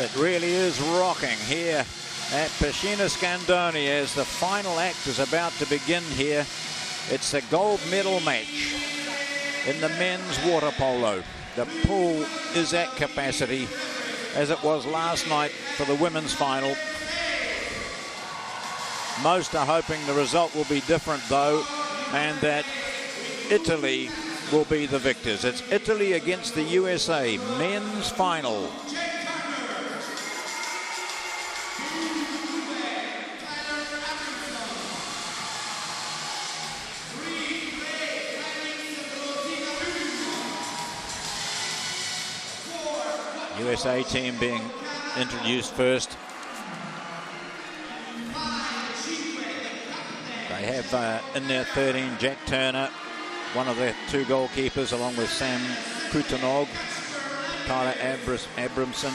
It really is rocking here at Piscina Scandoni as the final act is about to begin here. It's the gold medal match in the men's water polo. The pool is at capacity, as it was last night for the women's final. Most are hoping the result will be different, though, and that Italy will be the victors. It's Italy against the USA, men's final. USA team being introduced first. They have in their 13 Jack Turner, one of their two goalkeepers, along with Sam Kutunog, Tyler Abramson,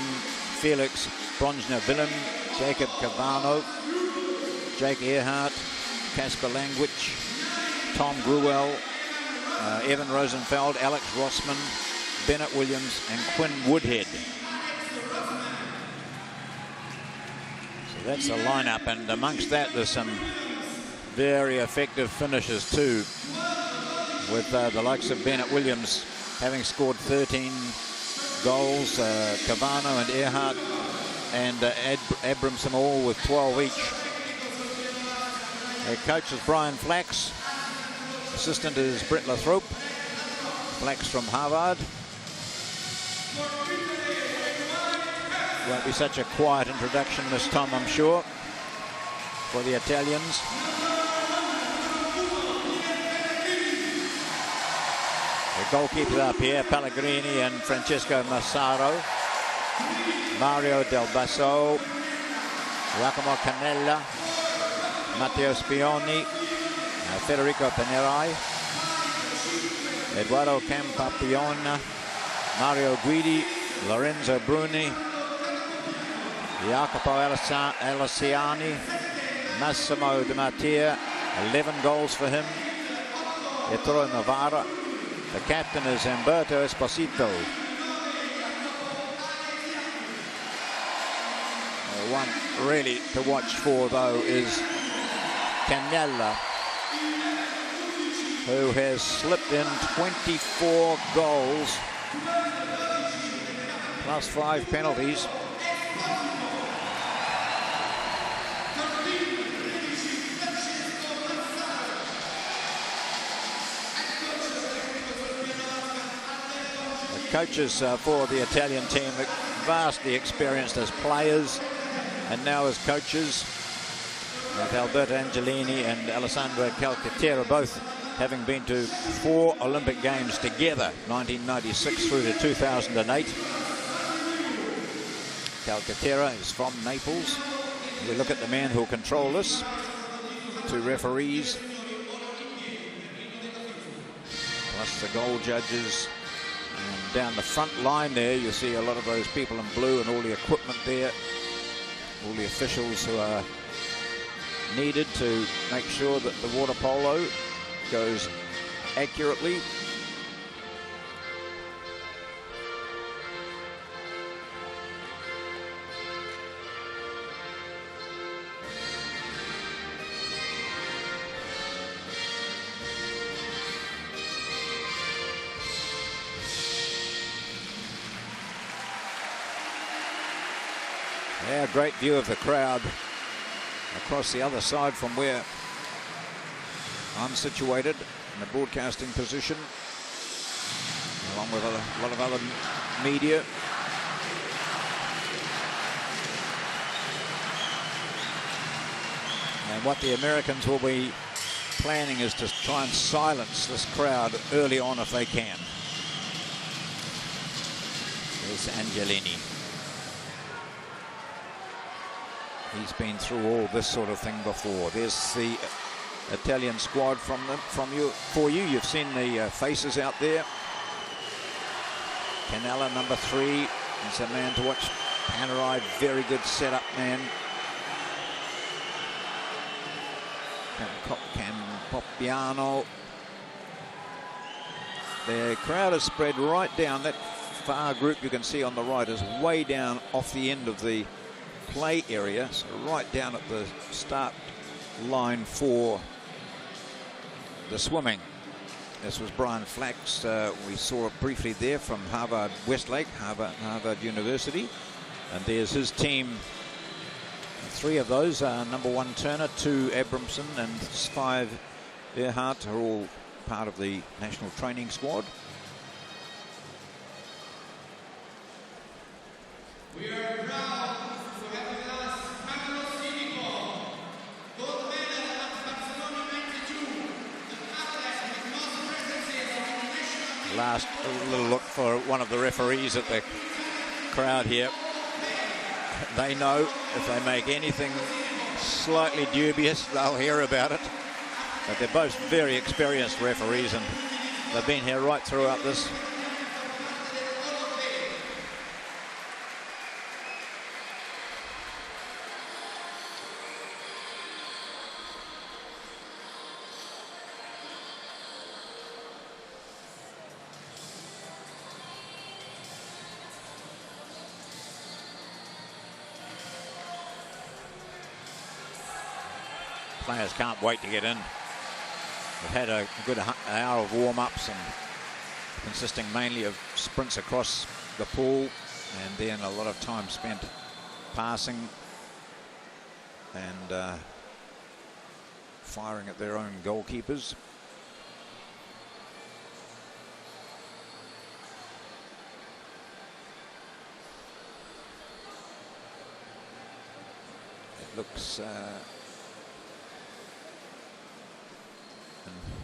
Felix Bronjner-Willem, Jacob Cavano, Jake Earhart, Casper Langwich, Tom Gruel, Evan Rosenfeld, Alex Rossman, Bennett Williams and Quinn Woodhead. So that's the lineup, and amongst that there's some very effective finishes too, with the likes of Bennett Williams having scored 13 goals, Cavano and Earhart and Abramson all with 12 each. Their coach is Brian Flax. Assistant is Brett Lathrop. Flax from Harvard. Won't be such a quiet introduction this time, I'm sure, for the Italians. The goalkeepers up here, Pellegrini and Francesco Massaro, Mario Del Basso, Giacomo Cannella, Matteo Spioni, Federico Panerai, Eduardo Campapiona, Mario Guidi, Lorenzo Bruni, Jacopo Alessiani, Massimo Di Mattia, 11 goals for him. Pietro Navarra. The captain is Umberto Esposito. One really to watch for, though, is Cannella, who has slipped in 24 goals, plus 5 penalties. The coaches for the Italian team are vastly experienced as players and now as coaches, with Alberto Angelini and Alessandro Calcaterra both having been to 4 Olympic Games together, 1996 through to 2008. Calcaterra is from Naples. We look at the men who'll control this. 2 referees, plus the goal judges. And down the front line there, you'll see a lot of those people in blue and all the equipment there, all the officials who are needed to make sure that the water polo goes accurately. Yeah, great view of the crowd across the other side from where I'm situated in the broadcasting position, along with a lot of other media. And what the Americans will be planning is to try and silence this crowd early on if they can. There's Angelini. He's been through all this sort of thing before. There's the Italian squad for you. You've seen the faces out there. Cannella, number 3, is a man to watch. Panerai, very good setup man. Campopiano. The crowd is spread right down. That far group you can see on the right is way down off the end of the play area, so right down at the start line for the swimming. This was Brian Flax. We saw it briefly there from Harvard Westlake, Harvard University. And there's his team. 3 of those are number 1 Turner, 2 Abramson, and 5 Earhart are all part of the national training squad. We are proud to have with us Carlos Cínico, gold medal at Barcelona 92, the athlete with most presences on international. Last little look for one of the referees at the crowd here. They know if they make anything slightly dubious, they'll hear about it. But they're both very experienced referees, and they've been here right throughout this. Players can't wait to get in. They've had a good hour of warm-ups, and consisting mainly of sprints across the pool, and then a lot of time spent passing and firing at their own goalkeepers. It looks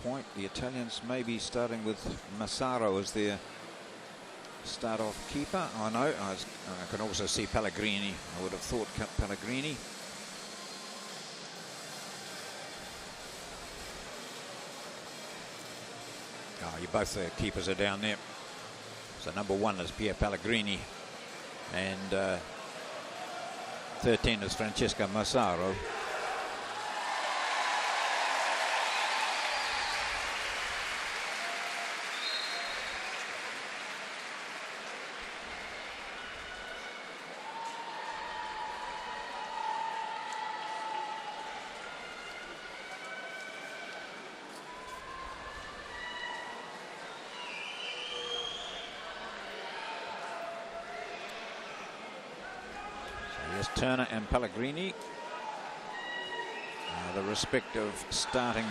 point the Italians may be starting with Massaro as their start-off keeper. I know I can also see Pellegrini. I would have thought Pellegrini. Both the keepers are down there. So number 1 is Pier Pellegrini, and 13 is Francesca Massaro. Turner and Pellegrini are the respective starting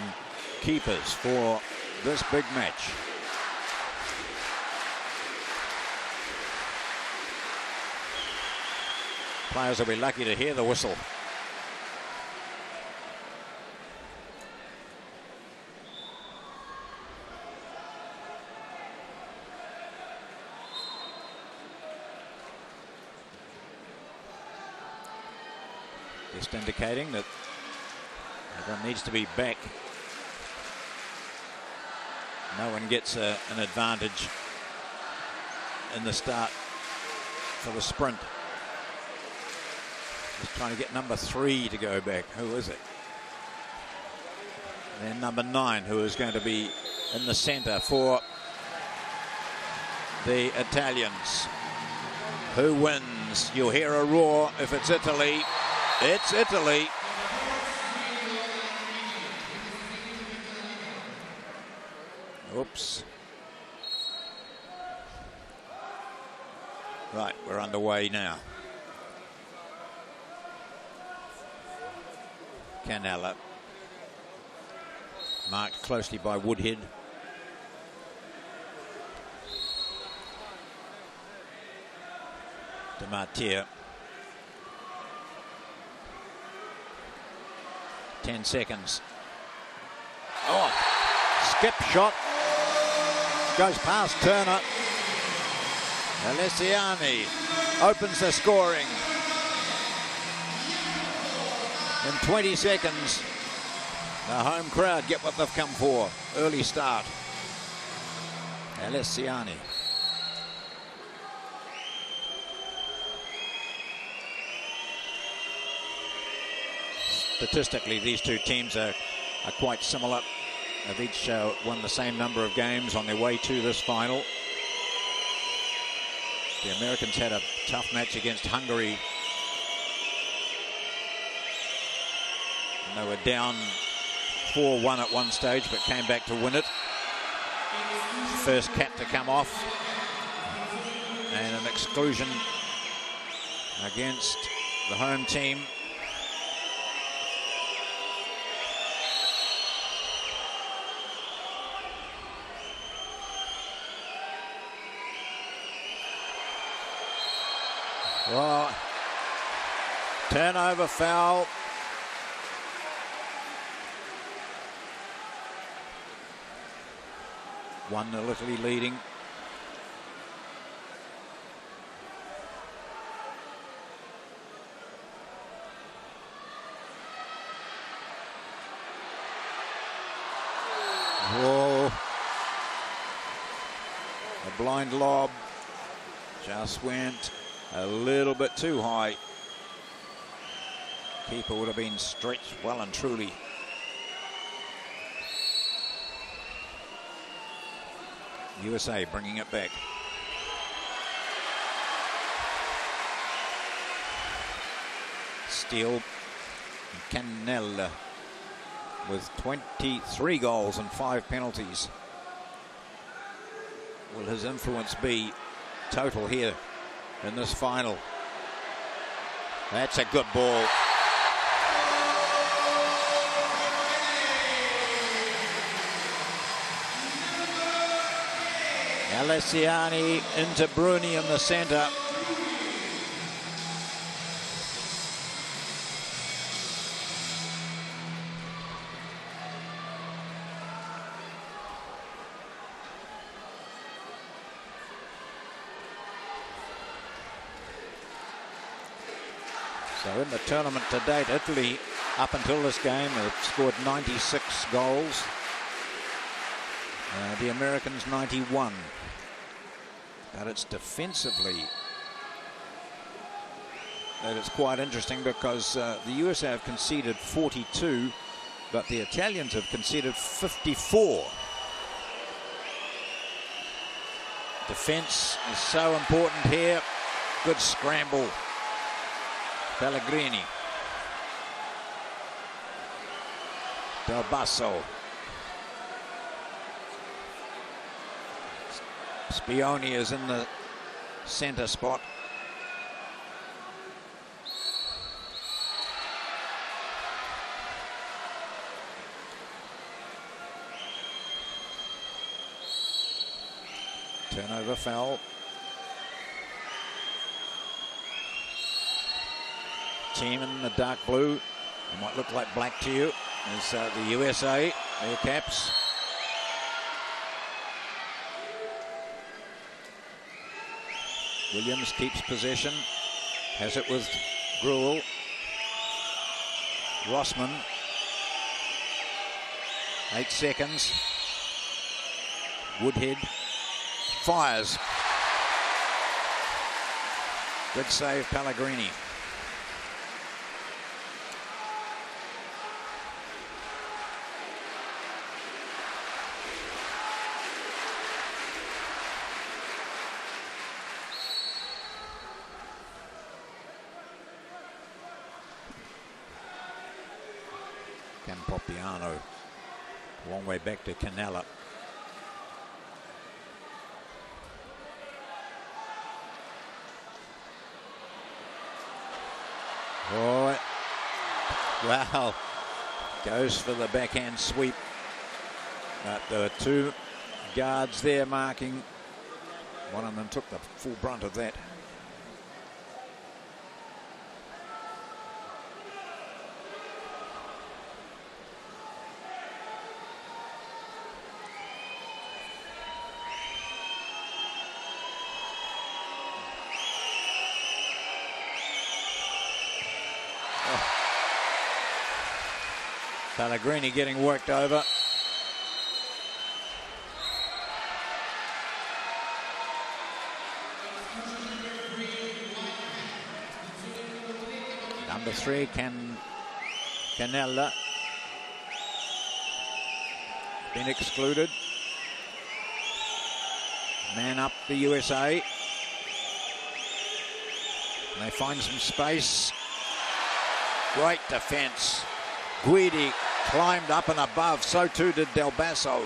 keepers for this big match. Players will be lucky to hear the whistle. Just indicating that everyone needs to be back. No one gets an advantage in the start for the sprint. Just trying to get number 3 to go back. Who is it? And then number 9, who is going to be in the centre for the Italians. Who wins? You'll hear a roar if it's Italy. It's Italy. Oops. Right, we're underway now. Canella. Marked closely by Woodhead. De Martia. 10 seconds. Oh, skip shot. Goes past Turner. Alessiani opens the scoring. In 20 seconds, the home crowd get what they've come for. Early start. Alessiani. Statistically, these two teams are quite similar. They've each won the same number of games on their way to this final. The Americans had a tough match against Hungary. And they were down 4-1 at one stage, but came back to win it. First cap to come off. And an exclusion against the home team. Well, turnover foul. One Italy leading. Whoa. A blind lob. Just went a little bit too high. Keeper would have been stretched well and truly. USA bringing it back. Steele, Cannella with 23 goals and 5 penalties. Will his influence be total here in this final? That's a good ball. Alessiani into Bruni in the centre. So in the tournament to date, Italy, up until this game, have scored 96 goals. The Americans 91. But it's defensively that it's quite interesting, because the USA have conceded 42, but the Italians have conceded 54. Defense is so important here. Good scramble. Pellegrini. Del Basso. Spioni is in the center spot. Turnover foul. Team in the dark blue, it might look like black to you, is the USA, their caps. Williams keeps possession, has it with Gruel. Rossman, 8 seconds. Woodhead fires. Good save, Pellegrini. Campopiano, a long way back to Cannella. Oh, wow, goes for the backhand sweep. But there were 2 guards there marking. One of them took the full brunt of that. Pellegrini getting worked over. Number 3, Cannella. Been excluded. Man up the USA. And they find some space. Great defense. Guidi climbed up and above. So too did Del Basso.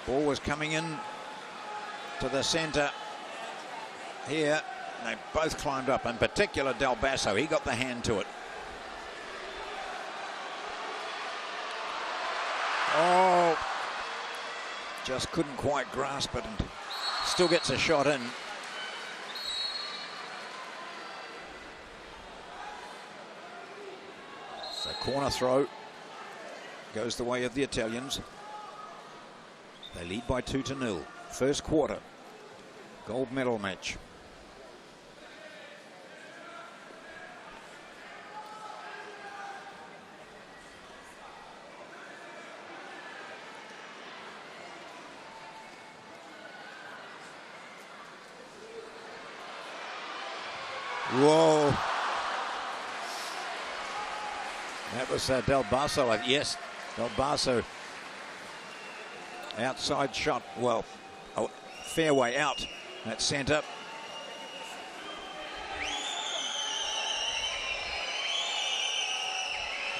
Ball was coming in to the center here. They both climbed up, in particular Del Basso. He got the hand to it. Oh, just couldn't quite grasp it, and still gets a shot in. So corner throw goes the way of the Italians. They lead by 2-0. First quarter, gold medal match. Whoa. That was Del Basso. Yes, Del Basso. Outside shot. Well, oh, fairway out at centre.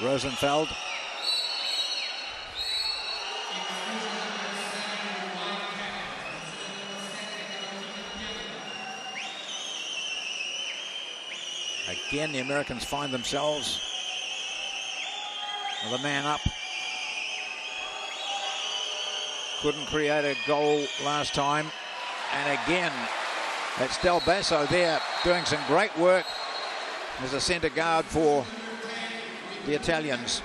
Rosenfeld. Again, the Americans find themselves with a man up. Couldn't create a goal last time. And again, it's Del Basso there doing some great work as a centre guard for the Italians.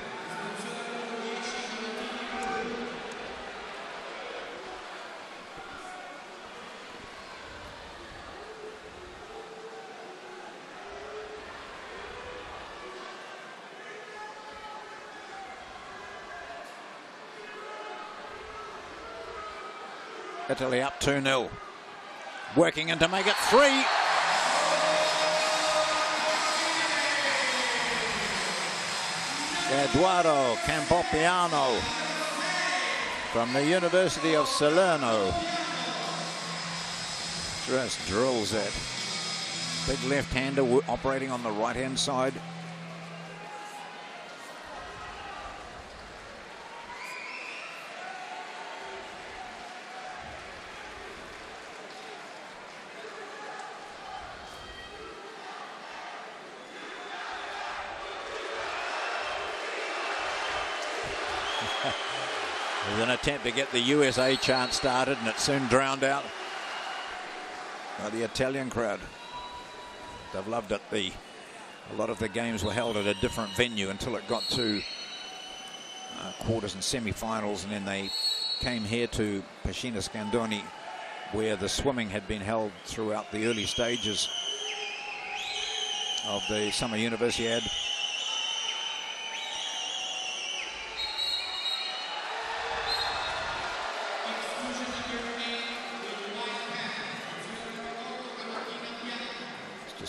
Italy up 2-0. Working in to make it 3. Eduardo Campopiano from the University of Salerno. Just drills it. Big left-hander operating on the right-hand side. There's an attempt to get the USA chant started, and it soon drowned out by the Italian crowd. They've loved it. A lot of the games were held at a different venue until it got to quarters and semi-finals, and then they came here to Piscina Scandoni, where the swimming had been held throughout the early stages of the Summer Universiade.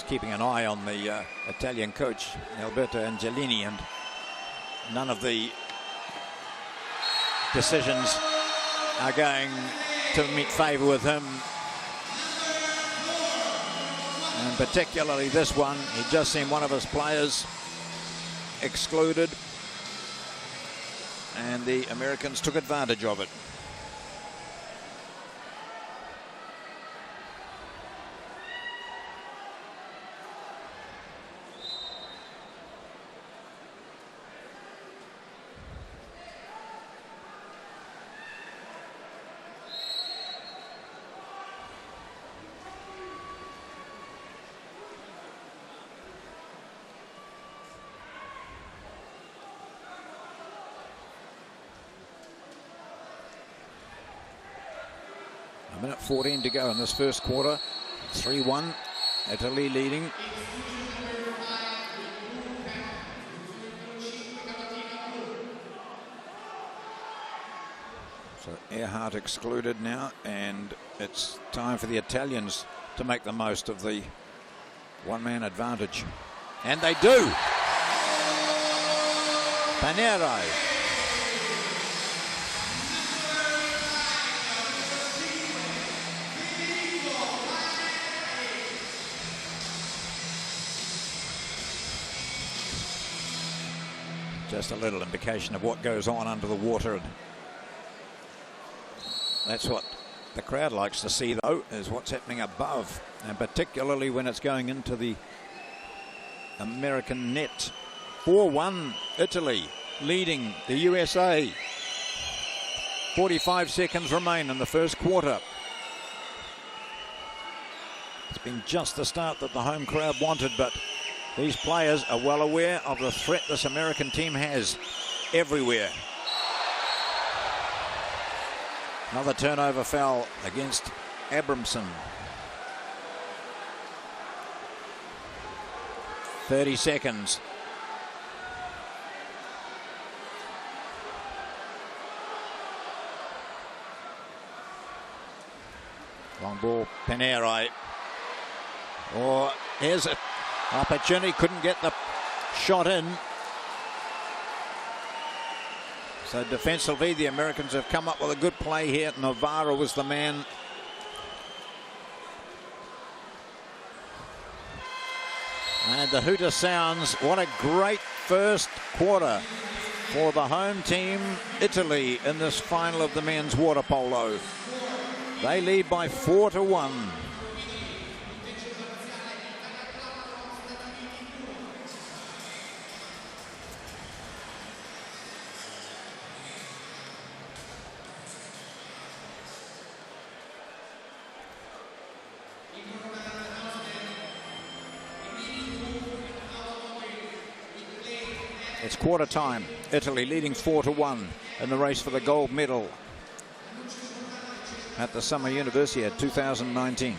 Keeping an eye on the Italian coach, Alberto Angelini, and none of the decisions are going to meet favour with him. And particularly this one, he'd just seen one of his players excluded, and the Americans took advantage of it. A minute 14 to go in this first quarter. 3-1, Italy leading. So Earhart excluded now, and it's time for the Italians to make the most of the one-man advantage. And they do. Panerai. Just a little indication of what goes on under the water. And that's what the crowd likes to see, though, is what's happening above, and particularly when it's going into the American net. 4-1 Italy leading the USA. 45 seconds remain in the first quarter. It's been just the start that the home crowd wanted, but these players are well aware of the threat this American team has everywhere. Another turnover foul against Abramson. 30 seconds. Long ball, Paneri. Or here's an opportunity, couldn't get the shot in. So defensively, the Americans have come up with a good play here. Navarro was the man. And the hooter sounds. What a great first quarter for the home team, Italy, in this final of the men's water polo. They lead by 4-1. It's quarter time. Italy leading 4-1 in the race for the gold medal at the Summer Universiade 2019.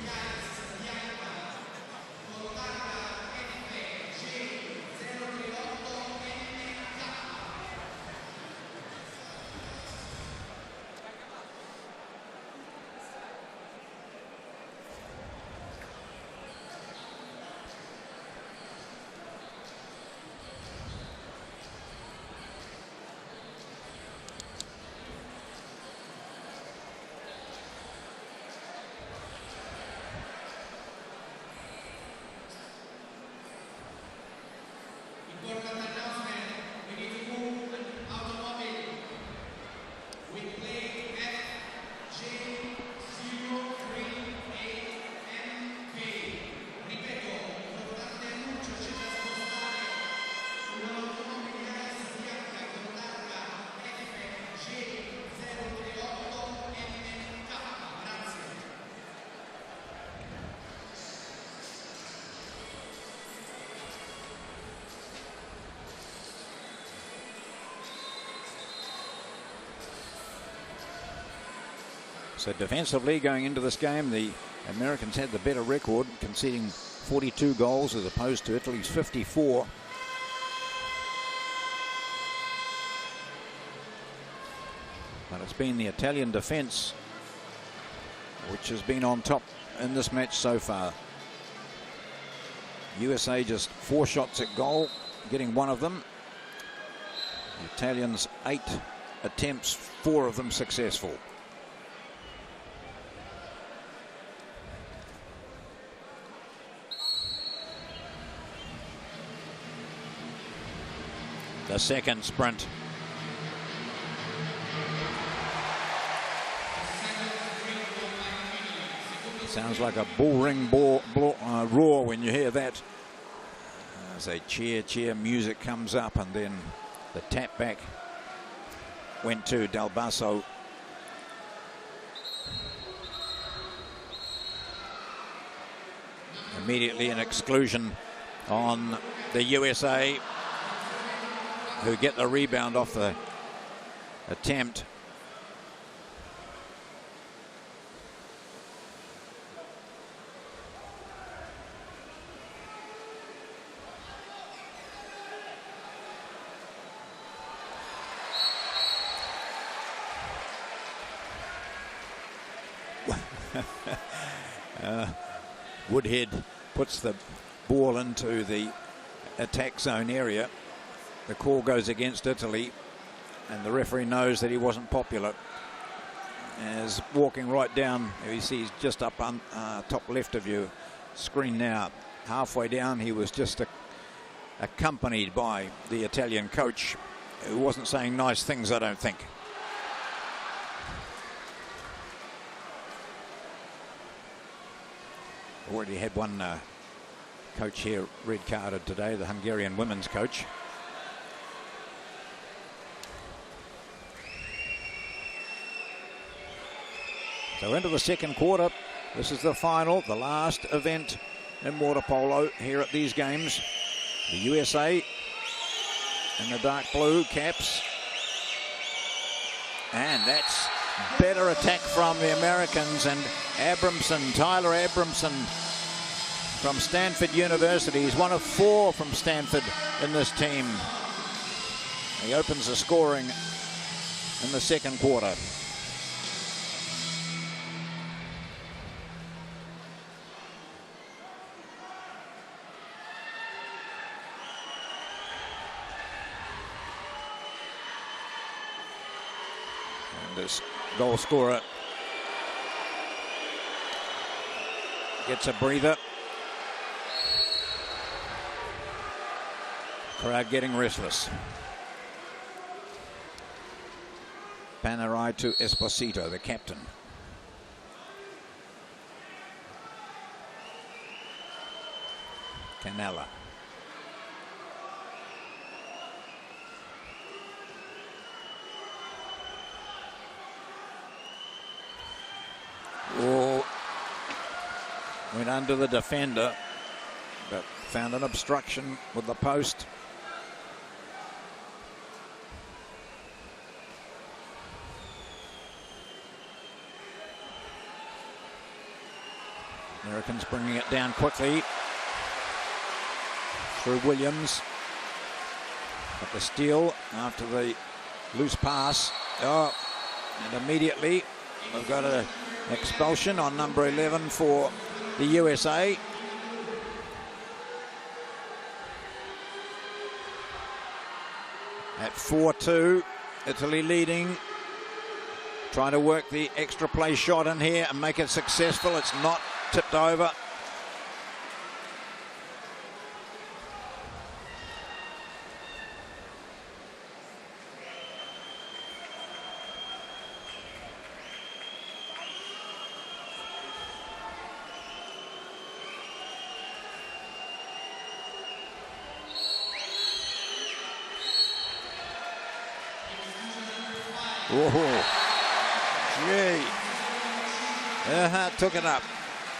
So defensively going into this game, the Americans had the better record, conceding 42 goals as opposed to Italy's 54. But it's been the Italian defense which has been on top in this match so far. USA just 4 shots at goal, getting 1 of them. The Italians 8 attempts, 4 of them successful. The second sprint. Sounds like a bullring roar when you hear that. As a cheer music comes up, and then the tap back went to Del Basso. Immediately an exclusion on the USA, who get the rebound off the attempt. Woodhead puts the ball into the attack zone area. The call goes against Italy, and the referee knows that he wasn't popular. As walking right down, you see he's just up on top left of your screen now. Halfway down, he was just accompanied by the Italian coach, who wasn't saying nice things, I don't think. Already had one coach here red carded today, the Hungarian women's coach. So into the second quarter. This is the final, the last event in water polo here at these games. The USA in the dark blue caps. And that's better attack from the Americans, and Abramson, Tyler Abramson from Stanford University. He's one of 4 from Stanford in this team. He opens the scoring in the second quarter. This goal scorer gets a breather. Crowd getting restless. Panaraitu Esposito, the captain. Canella. Oh, went under the defender, but found an obstruction with the post. Americans bringing it down quickly through Williams. But the steal after the loose pass. Oh, and immediately we've got an expulsion on number 11 for the USA. At 4-2, Italy leading. Trying to work the extra play shot in here and make it successful. It's not tipped over. Oh, gee. Earhart took it up.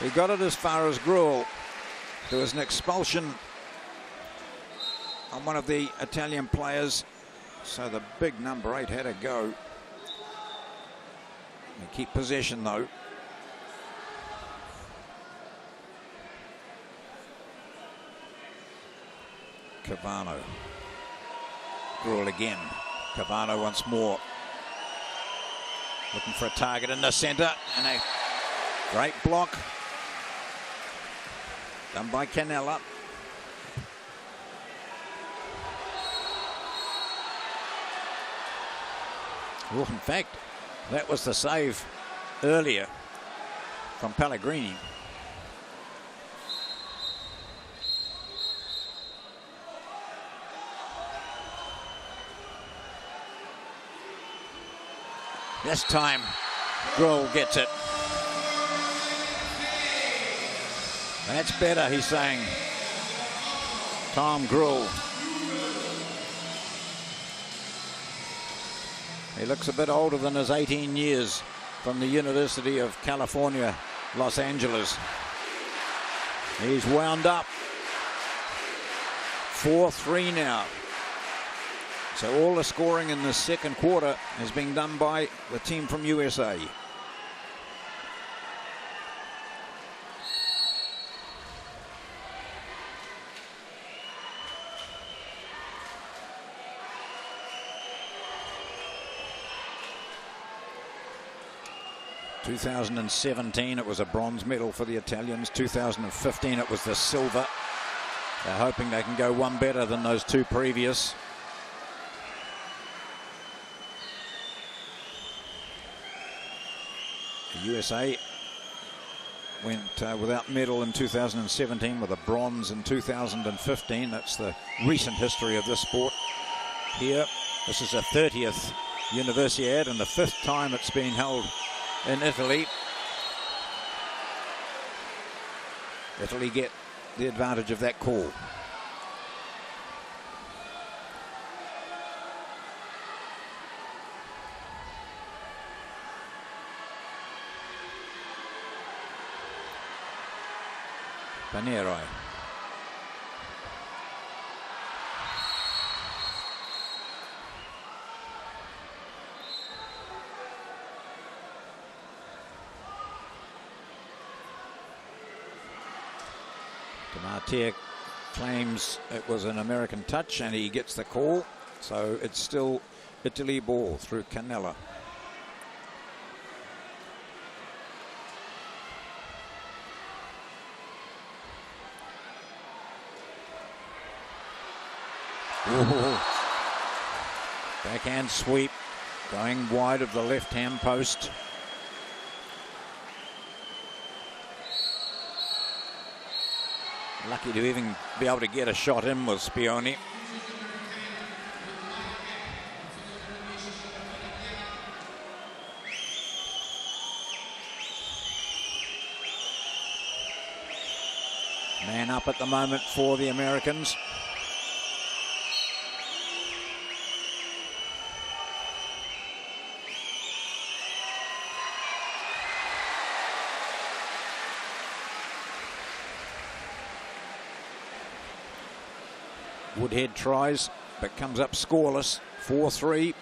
He got it as far as Gruel. There was an expulsion on one of the Italian players, so the big number 8 had to go. They keep possession though. Cavano. Gruel again. Cavano once more. Looking for a target in the centre, and a great block done by Canella. Well, in fact, that was the save earlier from Pellegrini. This time, Gruel gets it. That's better, he's saying. Tom Gruel. He looks a bit older than his 18 years from the University of California, Los Angeles. He's wound up. 4-3 now. So all the scoring in the second quarter is being done by the team from USA. In 2017 it was a bronze medal for the Italians. 2015 it was the silver. They're hoping they can go one better than those 2 previous. The USA went without medal in 2017 with a bronze in 2015. That's the recent history of this sport here. This is the 30th Universiade and the 5th time it's been held in Italy. Italy get the advantage of that call. Panero. Demartier claims it was an American touch and he gets the call, so it's still Italy ball through Canella. Ooh. Backhand sweep going wide of the left-hand post. Lucky to even be able to get a shot in was Spioni. Man up at the moment for the Americans. Woodhead tries, but comes up scoreless, 4-3.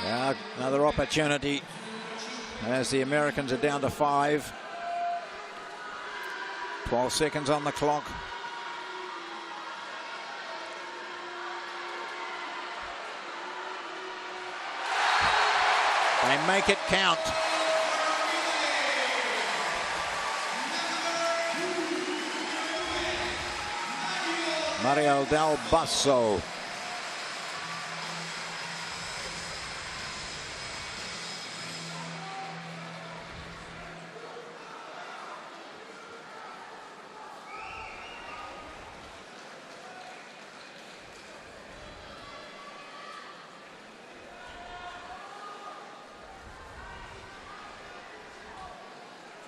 Now another opportunity as the Americans are down to 5. 12 seconds on the clock. They make it count. Mario Del Basso.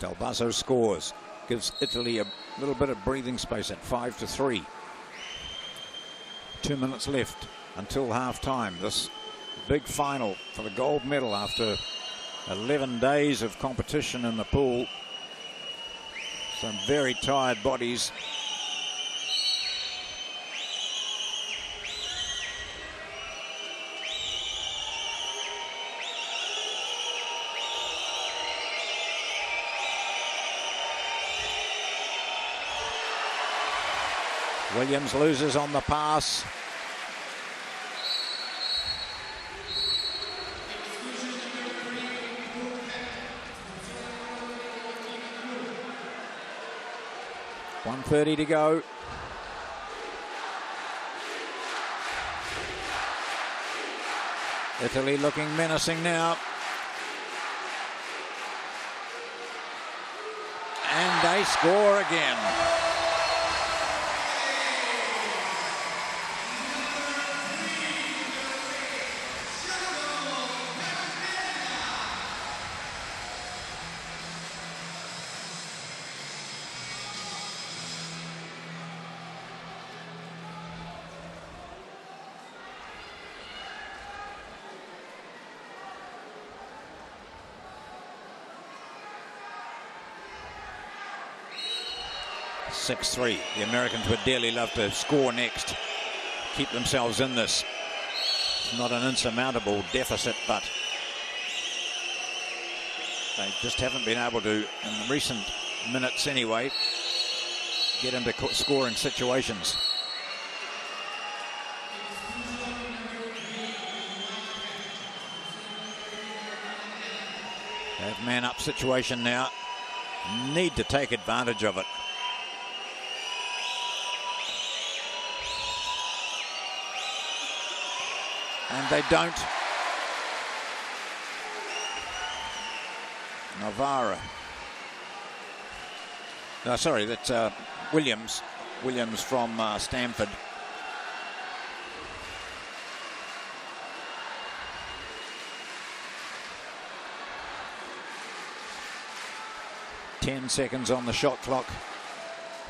Del Basso scores, gives Italy a little bit of breathing space at 5-3. 2 minutes left until half-time. This big final for the gold medal after 11 days of competition in the pool. Some very tired bodies. Williams loses on the pass. .130 to go. Italy looking menacing now. And they score again. .6-3. The Americans would dearly love to score next, keep themselves in this. It's not an insurmountable deficit, but they just haven't been able to, in recent minutes anyway, get into scoring situations. They have man-up situation now. Need to take advantage of it. And they don't. Navarra. No, sorry, that's Williams. Williams from Stanford. Ten seconds on the shot clock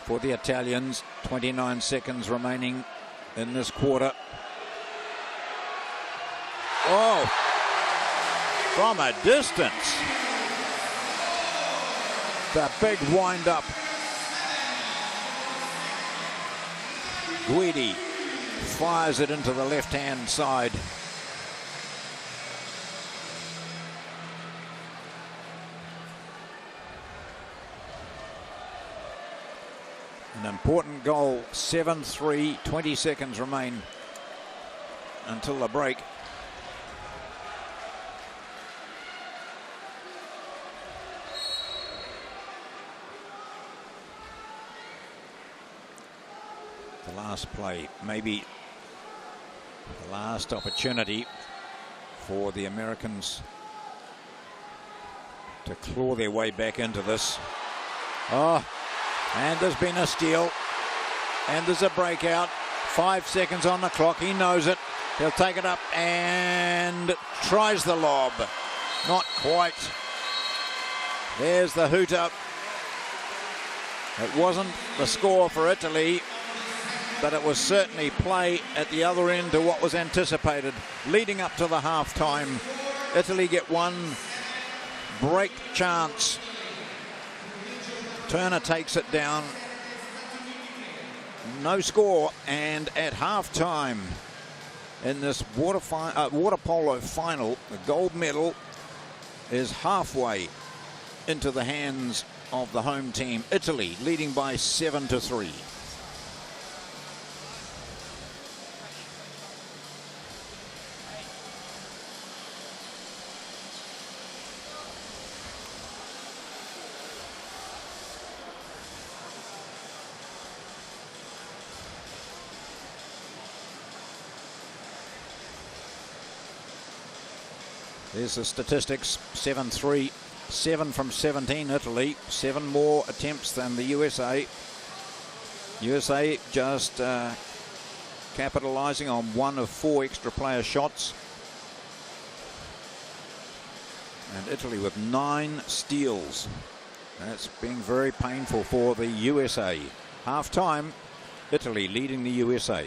for the Italians. 29 seconds remaining in this quarter. Oh, from a distance. The big wind-up. Guidi fires it into the left-hand side. An important goal, 7-3, 20 seconds remain until the break. The last play, maybe the last opportunity for the Americans to claw their way back into this. Oh, and there's been a steal, and there's a breakout. 5 seconds on the clock. He knows it. He'll take it up and tries the lob. Not quite. There's the hooter. It wasn't the score for Italy, but it was certainly play at the other end to what was anticipated. Leading up to the half-time, Italy get one break chance. Turner takes it down. No score, and at half-time in this water polo final, the gold medal is halfway into the hands of the home team. Italy leading by 7-3. There's the statistics, 7-3, 7 from 17 Italy, 7 more attempts than the USA. USA just capitalizing on 1 of 4 extra player shots. And Italy with 9 steals. That's being very painful for the USA. Half time, Italy leading the USA.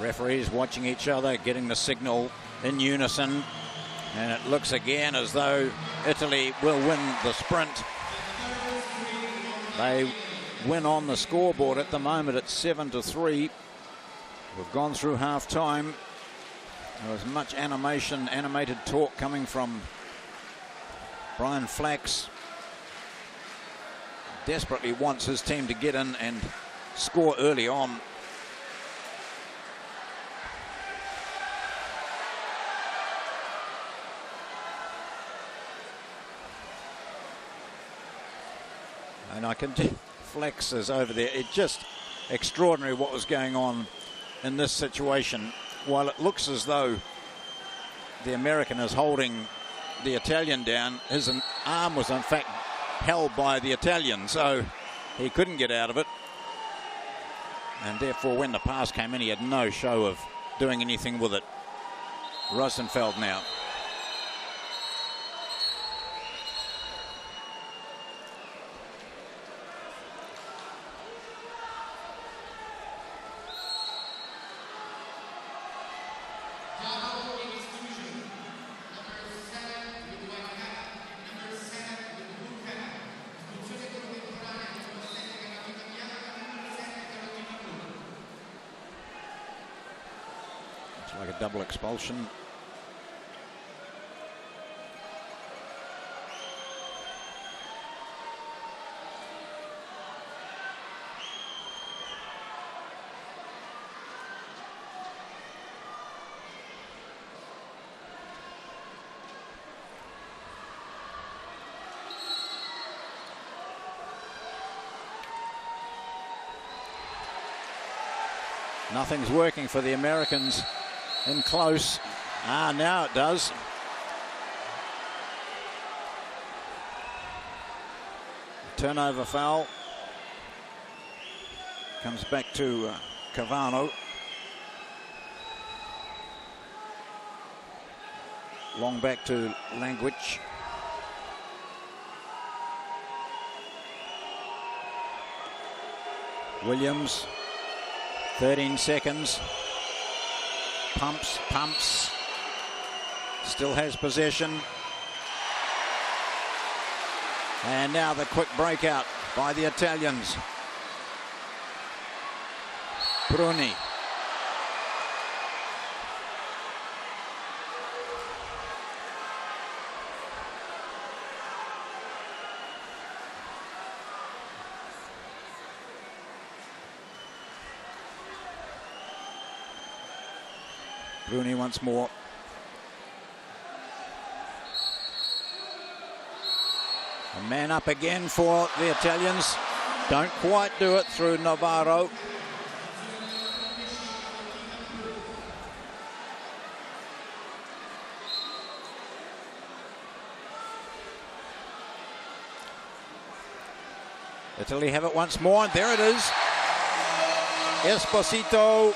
Referees watching each other, getting the signal in unison. And it looks again as though Italy will win the sprint. They win on the scoreboard at the moment at 7-3. We've gone through half time. There was much animated talk coming from Brian Flax. Desperately wants his team to get in and score early on. And I can Flex is over there. It's just extraordinary what was going on in this situation. While it looks as though the American is holding the Italian down, his arm was in fact held by the Italian, so he couldn't get out of it. And therefore, when the pass came in, he had no show of doing anything with it. Rosenfeld now. Like a double expulsion. Nothing's working for the Americans. In close. Now it does. Turnover foul. Comes back to Cavano. Long back to Language. Williams. 13 seconds. Pumps, still has possession. And now the quick breakout by the Italians. Bruni. Bruni once more. A man up again for the Italians. Don't quite do it through Navarro. Italy have it once more, and there it is. Esposito.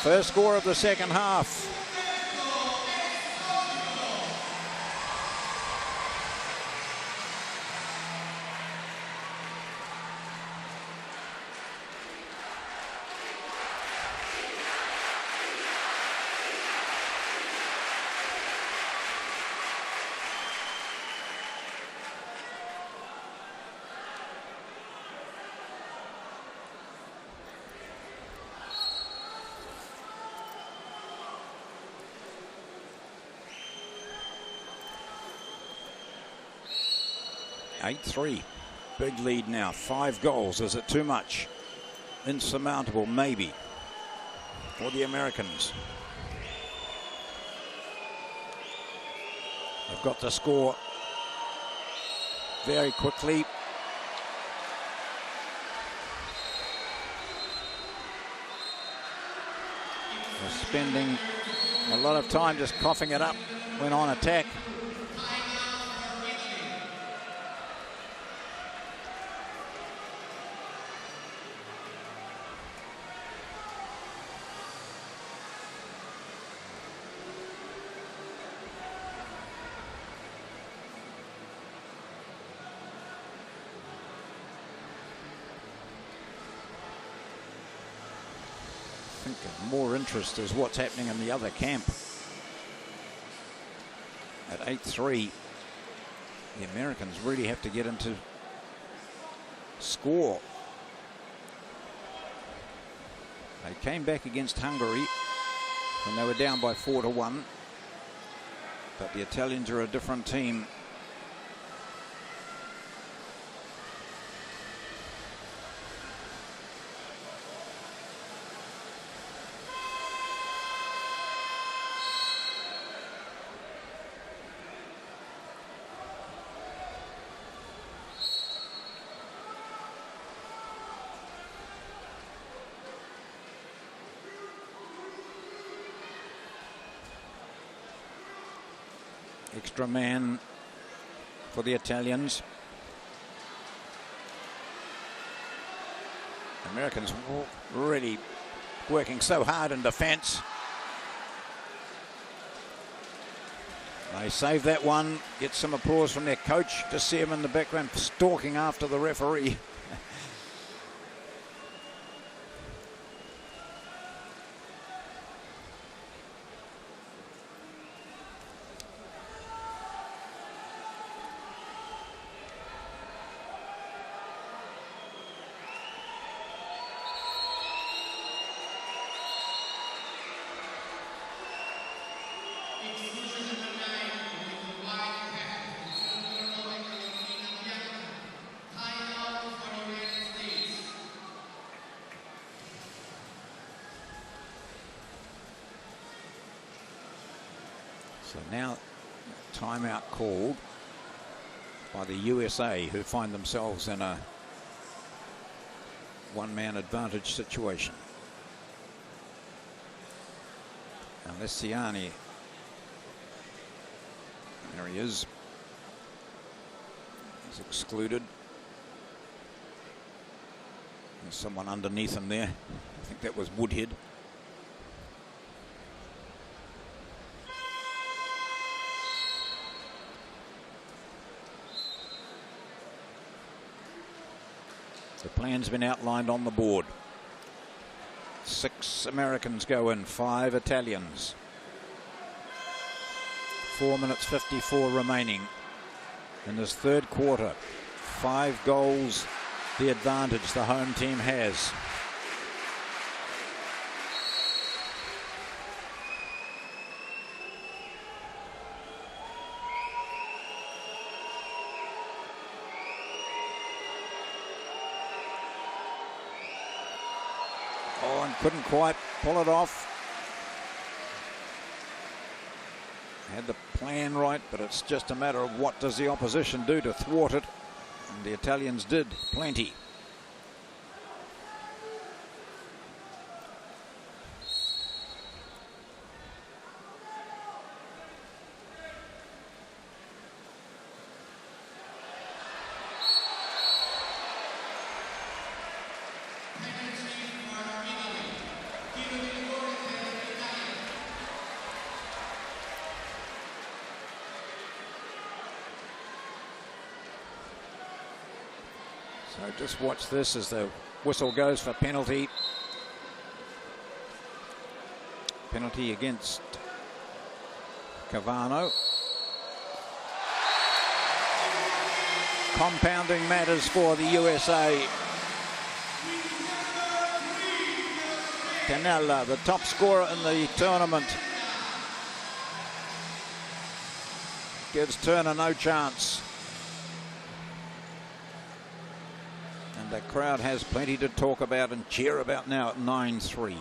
First score of the second half. Eight-3. Big lead now. 5 goals. Is it too much? Insurmountable, maybe, for the Americans. They've got to score very quickly. They're spending a lot of time just coughing it up when on attack. Of more interest is what's happening in the other camp. At 8-3, the Americans really have to get into score. They came back against Hungary when they were down by 4-1, but the Italians are a different team. Extra man for the Italians. Americans really working so hard in defense. They save that one, get some applause from their coach. Just see him in the background stalking after the referee. So now timeout called by the USA, who find themselves in a one-man advantage situation. Alessiani, there he is. He's excluded. There's someone underneath him there. I think that was Woodhead. The plan's been outlined on the board. 6 Americans go in, 5 Italians. 4 minutes 54 remaining in this third quarter. 5 goals, the advantage the home team has. Oh, and couldn't quite pull it off. Had the plan right, but it's just a matter of what does the opposition do to thwart it. And the Italians did plenty. So just watch this as the whistle goes for penalty. Penalty against Cavano. Compounding matters for the USA. Canella, the top scorer in the tournament, gives Turner no chance. And the crowd has plenty to talk about and cheer about now at 9-3.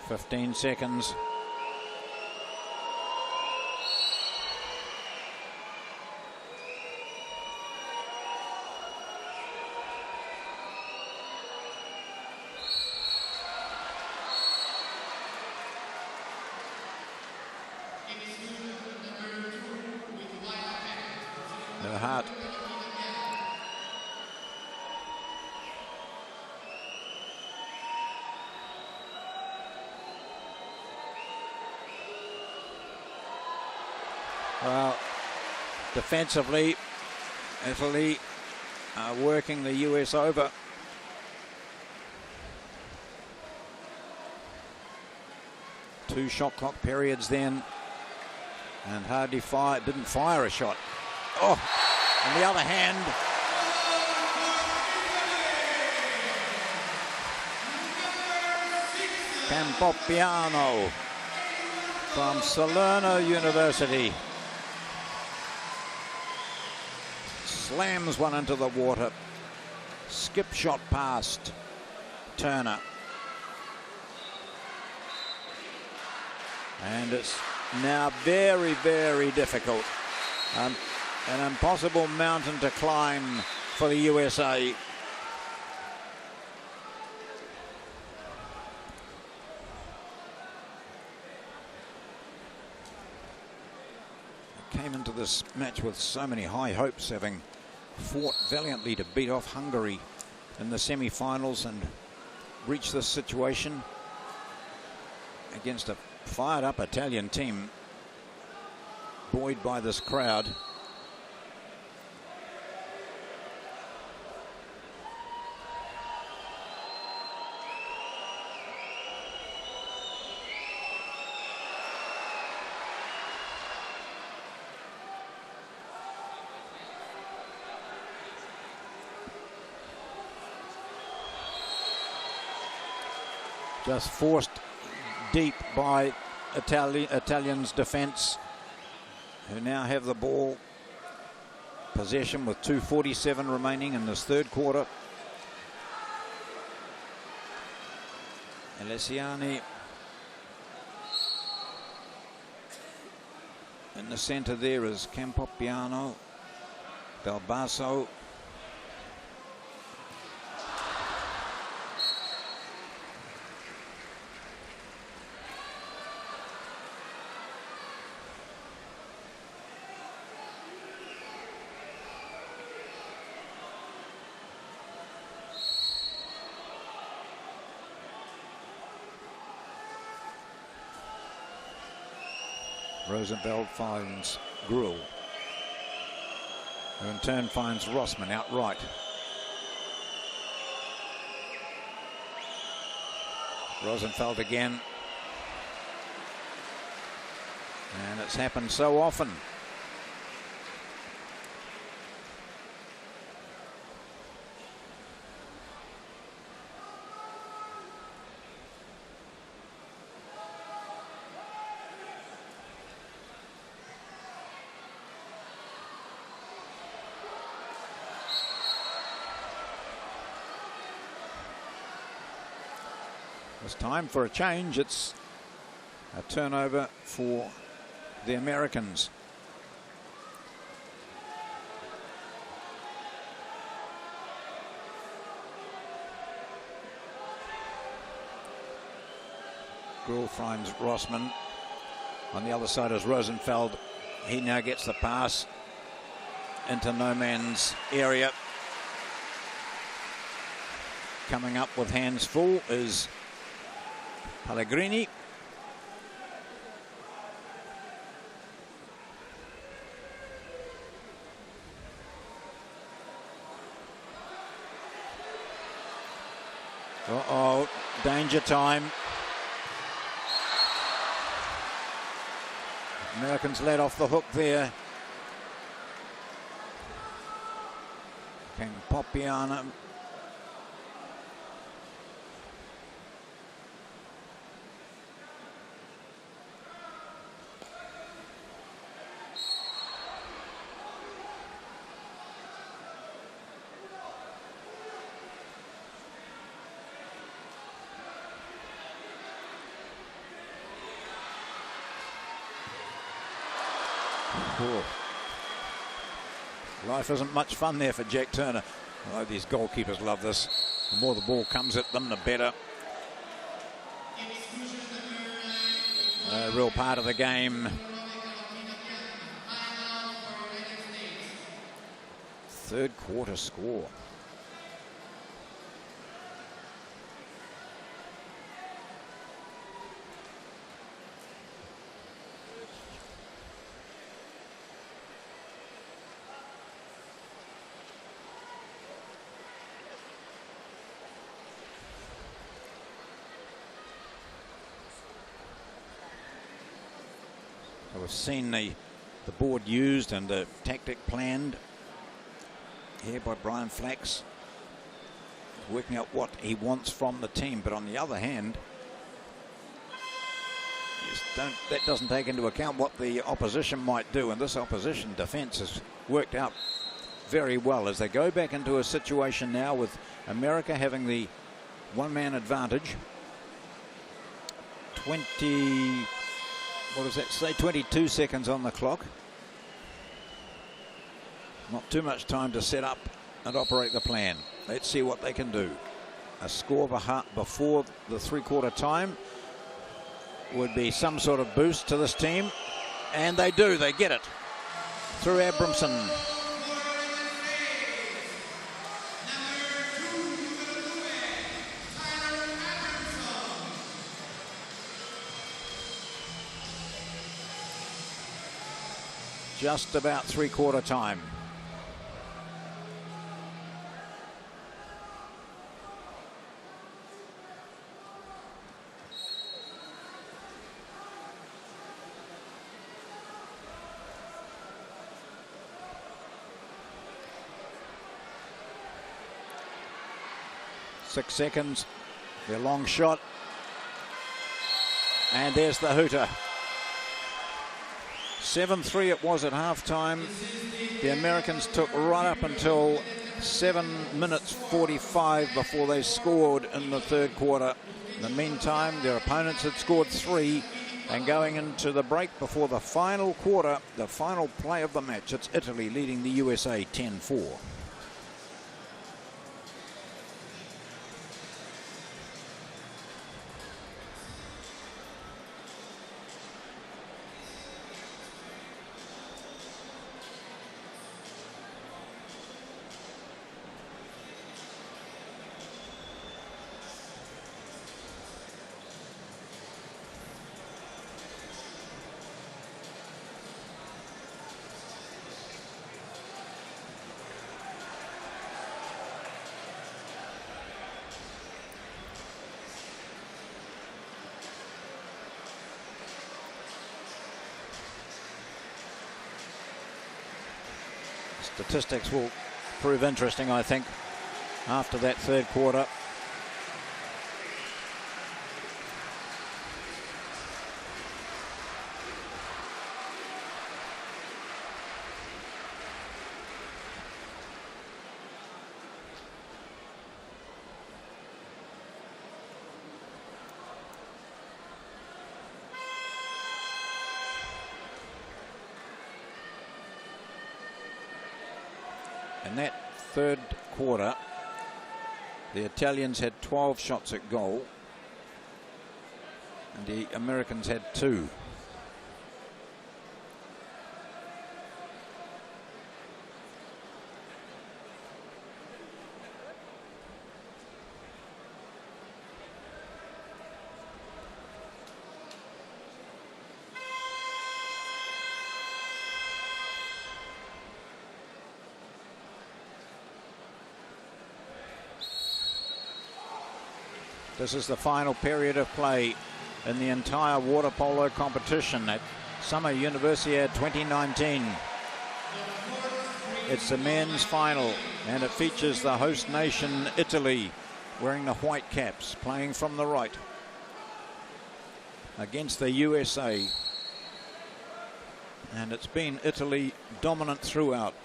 Fifteen seconds. Her heart. Well, defensively, Italy are working the US over. Two shot clock periods then, and hardly didn't fire a shot. Oh, on the other hand, Campopiano from Salerno University slams one into the water. Skip shot past Turner. And it's now very, very difficult. An impossible mountain to climb for the USA. Came into this match with so many high hopes, having fought valiantly to beat off Hungary in the semi-finals and reach this situation against a fired-up Italian team, buoyed by this crowd. Just forced deep by Italians' defence, who now have the ball possession with 2:47 remaining in this third quarter. Alessiani in the centre there is Campopiano, Del Basso. Rosenfeld finds Gruel, who in turn finds Rossman outright. Rosenfeld again. And it's happened so often. It's time for a change. It's a turnover for the Americans. Gruel finds Rossman. On the other side is Rosenfeld. He now gets the pass into no man's area. Coming up with hands full is Pellegrini. Uh-oh, danger time. Americans let off the hook there. Campopiano. Life isn't much fun there for Jack Turner. Oh, these goalkeepers love this. The more the ball comes at them, the better. A real part of the game. third quarter score. We've seen the board used and the tactic planned here by Brian Flax, working out what he wants from the team. But on the other hand, that doesn't take into account what the opposition might do, and this opposition defense has worked out very well as they go back into a situation now with America having the one-man advantage. 22 seconds on the clock. Not too much time to set up and operate the plan. Let's see what they can do. A score before the three-quarter time would be some sort of boost to this team, and they do. They get it through Abramson. Just about three-quarter time. Six seconds. Their long shot. And there's the hooter. 7-3 it was at halftime. The Americans took right up until 7 minutes 45 before they scored in the third quarter. In the meantime, their opponents had scored 3, and going into the break before the final quarter, the final play of the match, it's Italy leading the USA 10-4. Statistics will prove interesting, I think, after that third quarter. In that third quarter, the Italians had 12 shots at goal, and the Americans had 2. This is the final period of play in the entire water polo competition at Summer Universiade 2019. It's the men's final, and it features the host nation, Italy, wearing the white caps, playing from the right against the USA. And it's been Italy dominant throughout.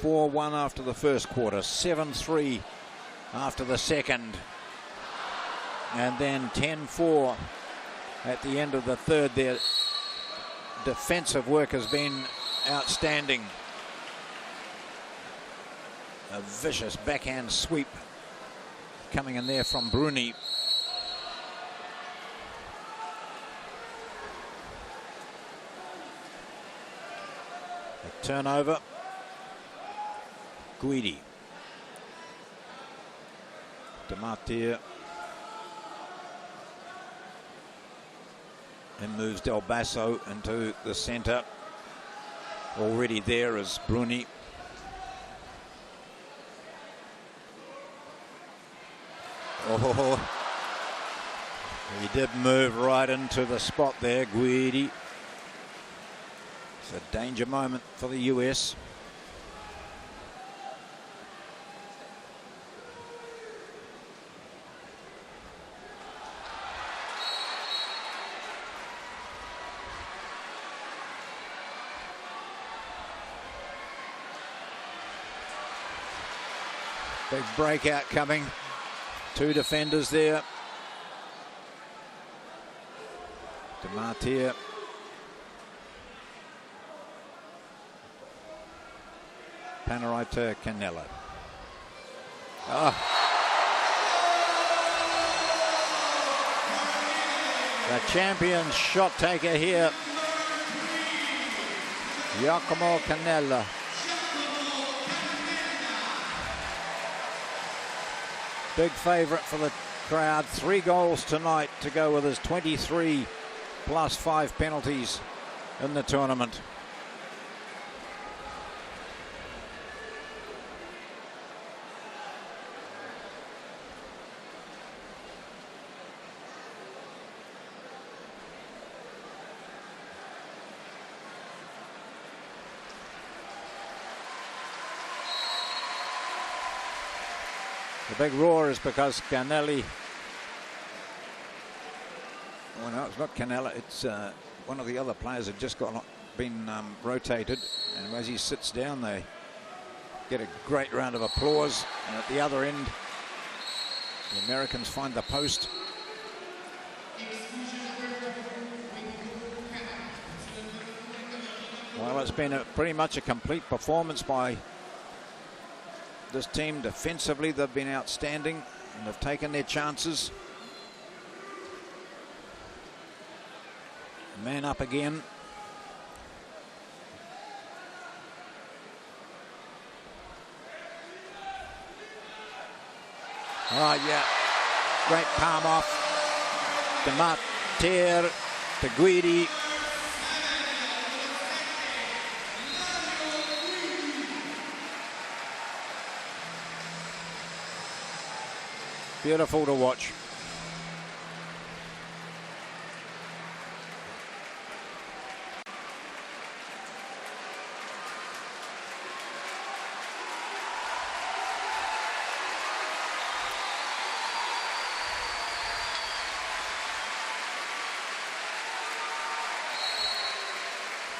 4-1 after the first quarter, 7-3 after the second, and then 10-4 at the end of the third. Their defensive work has been outstanding. A vicious backhand sweep coming in there from Bruni. A turnover. Guidi. Demartir. And moves Del Basso into the centre. Already there is Bruni. Oh, he did move right into the spot there, Guidi. It's a danger moment for the US. Big breakout coming. Two defenders there. Demartir. Panarita Canella. Oh. The champion shot taker here. Giacomo Canella. Big favourite for the crowd. 3 goals tonight to go with his 23 plus 5 penalties in the tournament. The big roar is because Canelli, well, no, it's not Canella, it's one of the other players had just been rotated, and as he sits down they get a great round of applause, and at the other end the Americans find the post. Well, it's been pretty much a complete performance by this team. Defensively, they've been outstanding and they've taken their chances. Man up again. Oh, yeah. Great palm off. Demartir to Guidi. Beautiful to watch.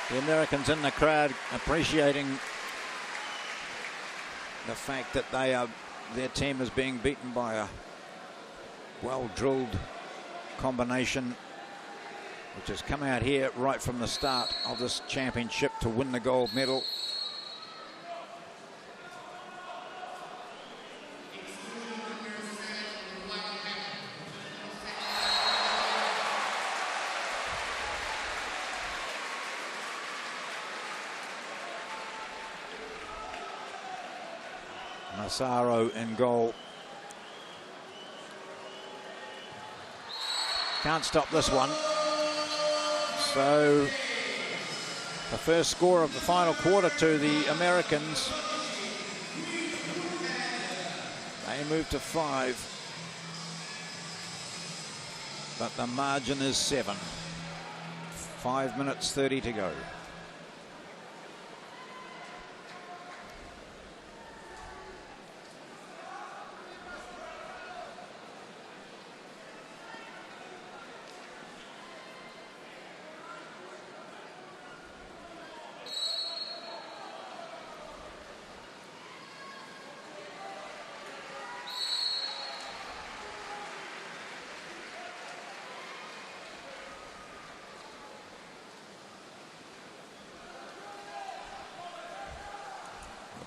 The Americans in the crowd appreciating the fact that their team is being beaten by a well-drilled combination which has come out here right from the start of this championship to win the gold medal. Massaro in goal. Can't stop this one. So the first score of the final quarter to the Americans. They move to 5. But the margin is 7. 5 minutes 30 to go.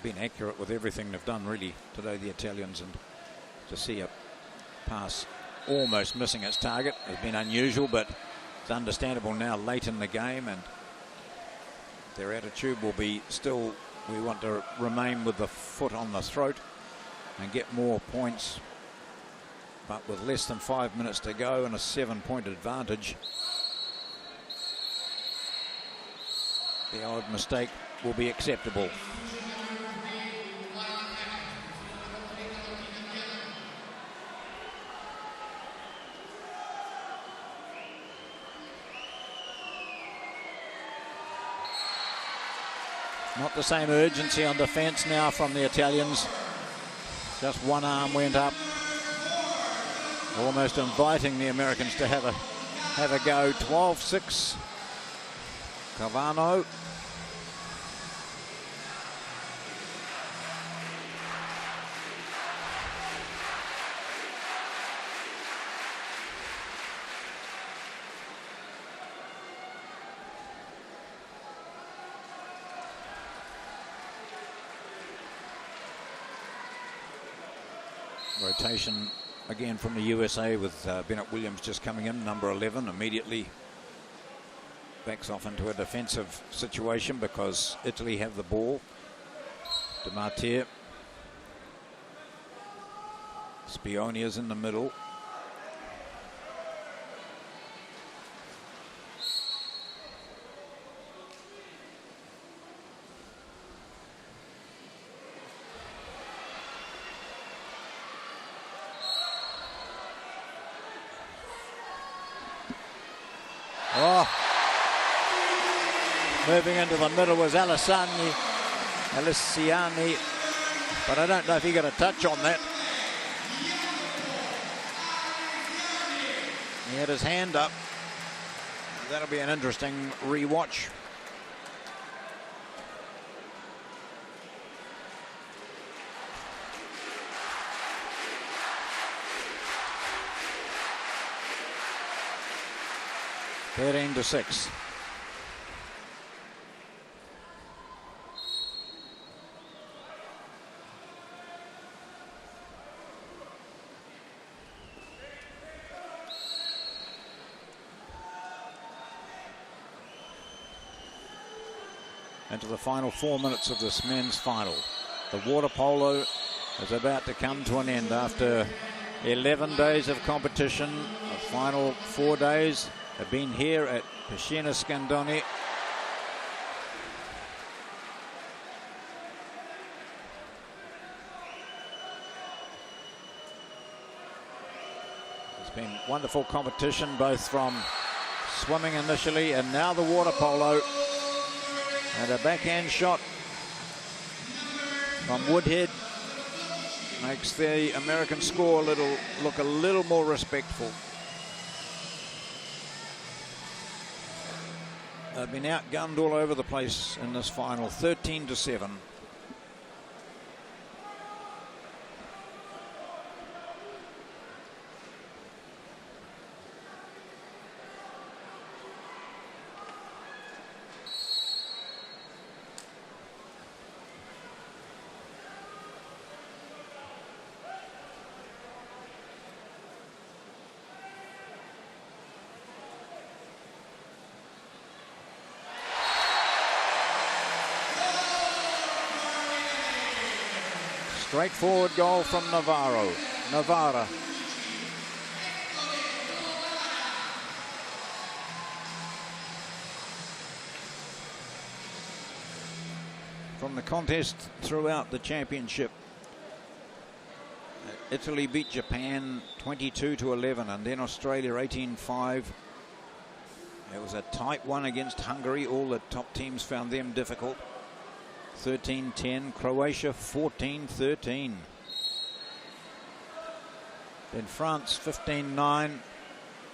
Been accurate with everything they've done really today, the Italians, and to see a pass almost missing its target has been unusual, but it's understandable now late in the game, and their attitude will be still We want to remain with the foot on the throat and get more points. But with less than 5 minutes to go and a 7-point advantage, the odd mistake will be acceptable. Not the same urgency on defence now from the Italians. Just one arm went up, almost inviting the Americans to have a go. 12-6. Cavano. Rotation again from the USA with Bennett Williams just coming in, number 11, immediately backs off into a defensive situation because Italy have the ball. De Martir. Spioni is in the middle. Moving into the middle was Alessiani, but I don't know if he got a touch on that. He had his hand up. That'll be an interesting rewatch. Thirteen to 6. Into the final 4 minutes of this men's final. The water polo is about to come to an end after 11 days of competition. The final 4 days have been here at Piscina Scandoni. It's been wonderful competition, both from swimming initially and now the water polo. And a backhand shot from Woodhead makes the American score look a little more respectful. They've been outgunned all over the place in this final, 13 to 7. Straightforward goal from Navarra. From the contest throughout the championship, Italy beat Japan 22-11, and then Australia 18-5. It was a tight one against Hungary. All the top teams found them difficult. 13-10, Croatia 14-13. Then France 15-9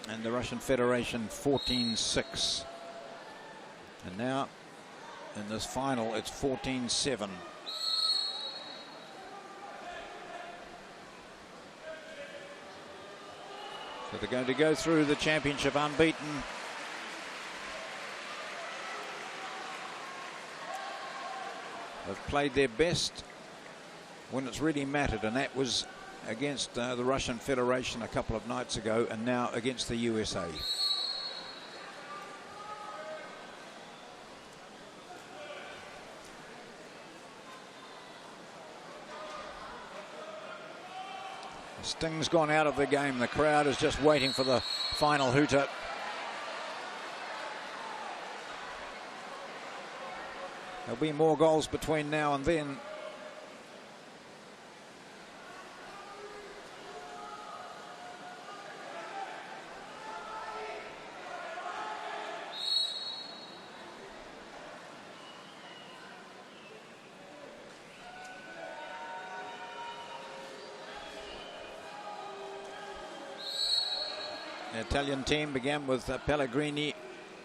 and the Russian Federation 14-6. And now in this final it's 14-7. So they're going to go through the championship unbeaten. They've played their best when it's really mattered, and that was against the Russian Federation a couple of nights ago, and now against the USA. Sting's gone out of the game. The crowd is just waiting for the final hooter. There'll be more goals between now and then. The Italian team began with Pellegrini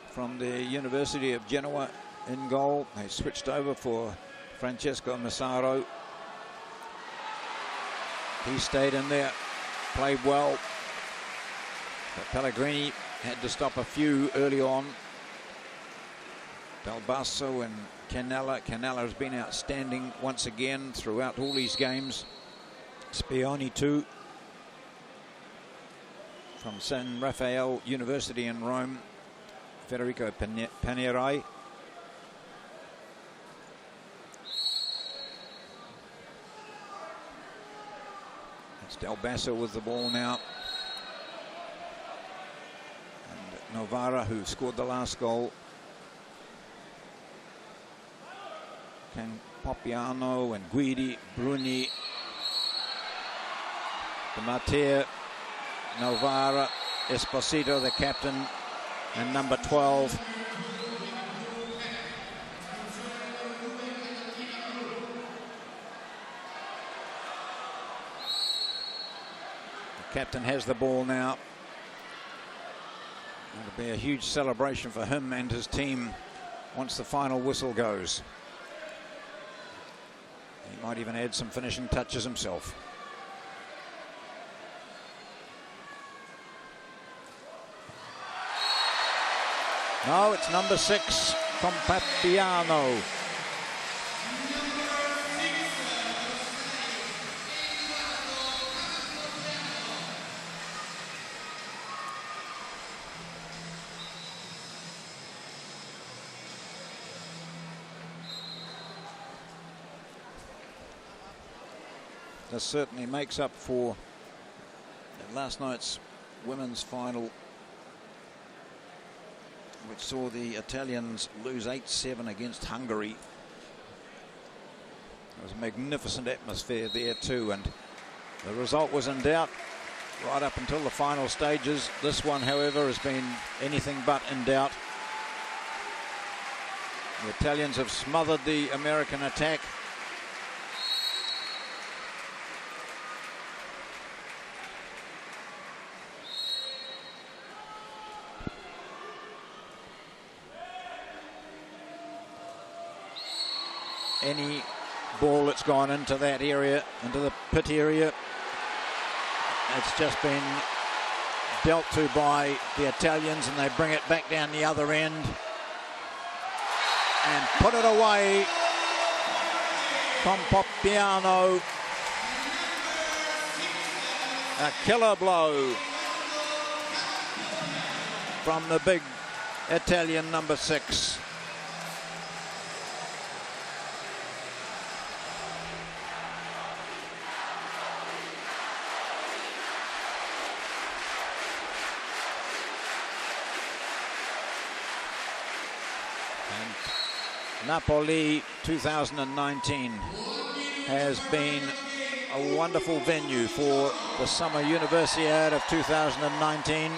from the University of Genoa in goal. They switched over for Francesco Massaro. He stayed in there, played well. But Pellegrini had to stop a few early on. Balbasso and Canella. Canella has been outstanding once again throughout all these games. Spioni too. From San Raffaele University in Rome, Federico Panerai. It's Del Basso with the ball now. And Novara, who scored the last goal. Can Poppiano and Guidi, Bruni, the Mater, Novara, Esposito, the captain, and number 12. The captain has the ball now. It'll be a huge celebration for him and his team once the final whistle goes. He might even add some finishing touches himself. No, it's number 6 from Papiano. This certainly makes up for last night's women's final, which saw the Italians lose 8-7 against Hungary. There was a magnificent atmosphere there too, and the result was in doubt right up until the final stages. This one, however, has been anything but in doubt. The Italians have smothered the American attack. Any ball that's gone into that area, into the pit area, it's just been dealt to by the Italians, and they bring it back down the other end and put it away from Poppiano. A killer blow from the big Italian number 6. Napoli 2019 has been a wonderful venue for the Summer Universiade of 2019.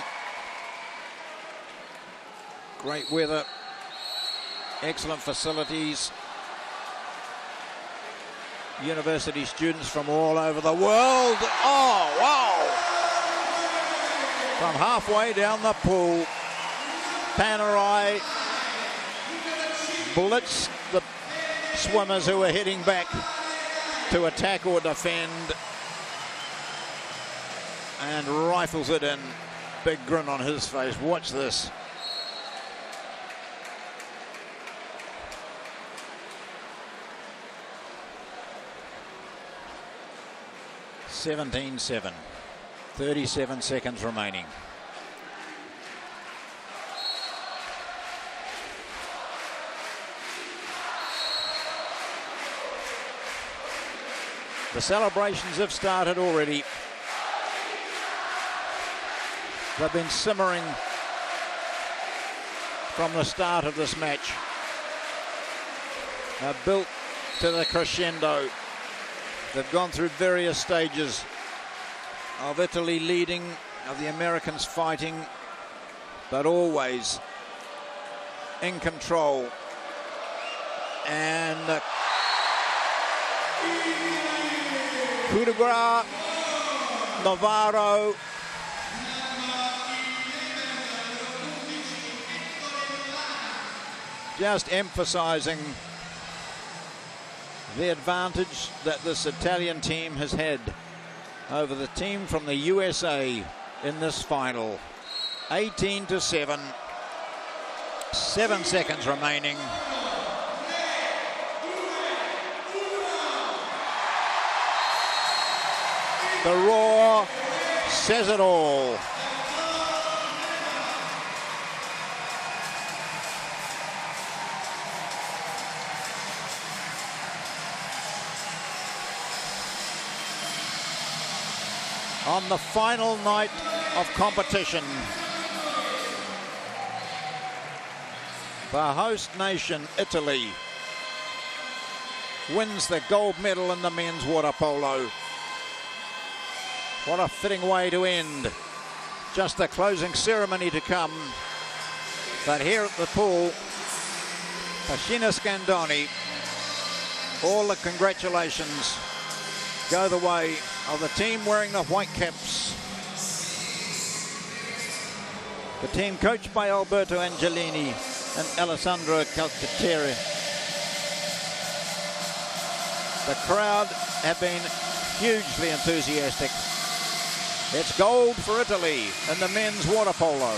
Great weather, excellent facilities, university students from all over the world. Oh, wow! From halfway down the pool, Panerai blitzed the swimmers who were heading back to attack or defend, and rifles it in. Big grin on his face. Watch this. (17-7). 37 seconds remaining. The celebrations have started already. They've been simmering from the start of this match. They're built to the crescendo. They've gone through various stages of Italy leading, of the Americans fighting, but always in control. And coup de grace, Navarro. Just emphasizing the advantage that this Italian team has had over the team from the USA in this final. 18-7. 7 seconds remaining. The roar says it all. On the final night of competition, the host nation, Italy, wins the gold medal in the men's water polo. What a fitting way to end. Just the closing ceremony to come. But here at the pool, Pashina Scandoni, all the congratulations go the way of the team wearing the white caps. The team coached by Alberto Angelini and Alessandro Calcaterra. The crowd have been hugely enthusiastic. It's gold for Italy in the men's water polo.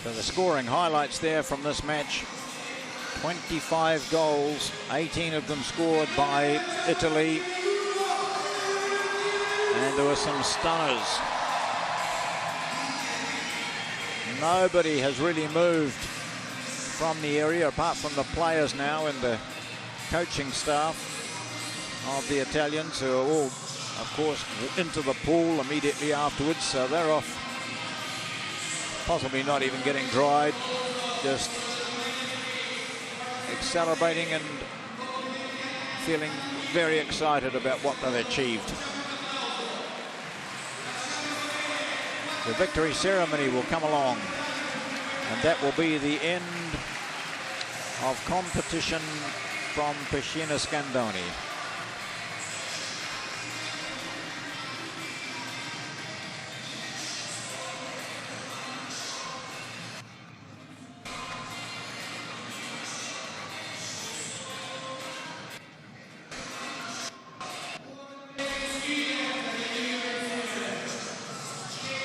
So the scoring highlights there from this match. 25 goals, 18 of them scored by Italy. And there were some stunners. Nobody has really moved from the area apart from the players now and the coaching staff of the Italians, who are all, of course, into the pool immediately afterwards. So they're off, possibly not even getting dried, just celebrating and feeling very excited about what they've achieved. The victory ceremony will come along, and that will be the end of competition from Piscina Scandoni.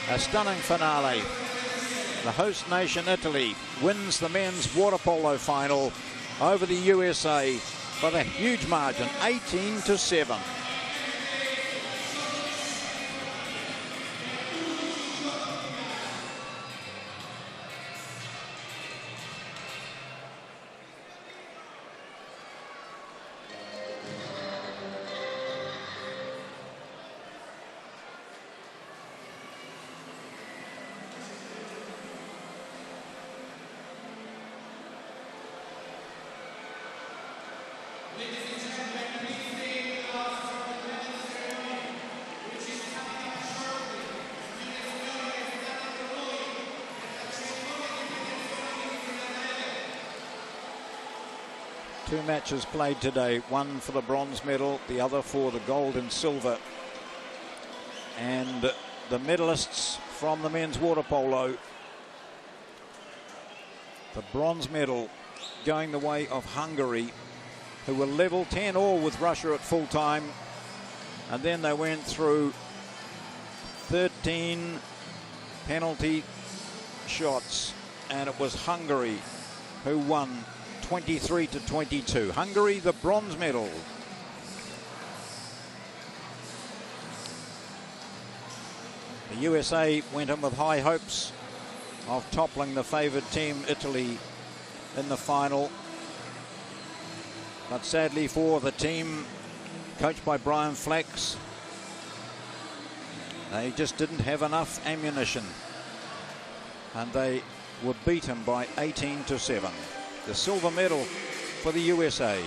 A stunning finale. The host nation, Italy, wins the men's water polo final over the USA by a huge margin, 18-7. Two matches played today, one for the bronze medal, the other for the gold and silver. And the medalists from the men's water polo, the bronze medal going the way of Hungary, who were level 10-all with Russia at full time. And then they went through 13 penalty shots, and it was Hungary who won 23-22. Hungary, the bronze medal. The USA went in with high hopes of toppling the favoured team, Italy, in the final. But sadly for the team, coached by Brian Flax, they just didn't have enough ammunition. And they were beaten by 18-7. The silver medal for the USA.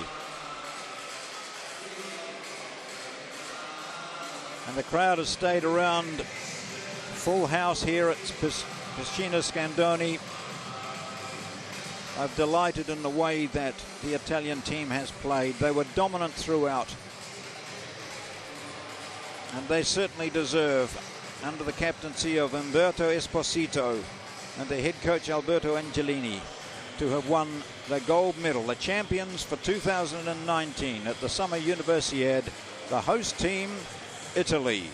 And the crowd has stayed around. Full house here at Piscina Scandoni. I've delighted in the way that the Italian team has played. They were dominant throughout. And they certainly deserve, under the captaincy of Umberto Esposito and the head coach Alberto Angelini, to have won the gold medal. The champions for 2019 at the Summer Universiade, the host team, Italy.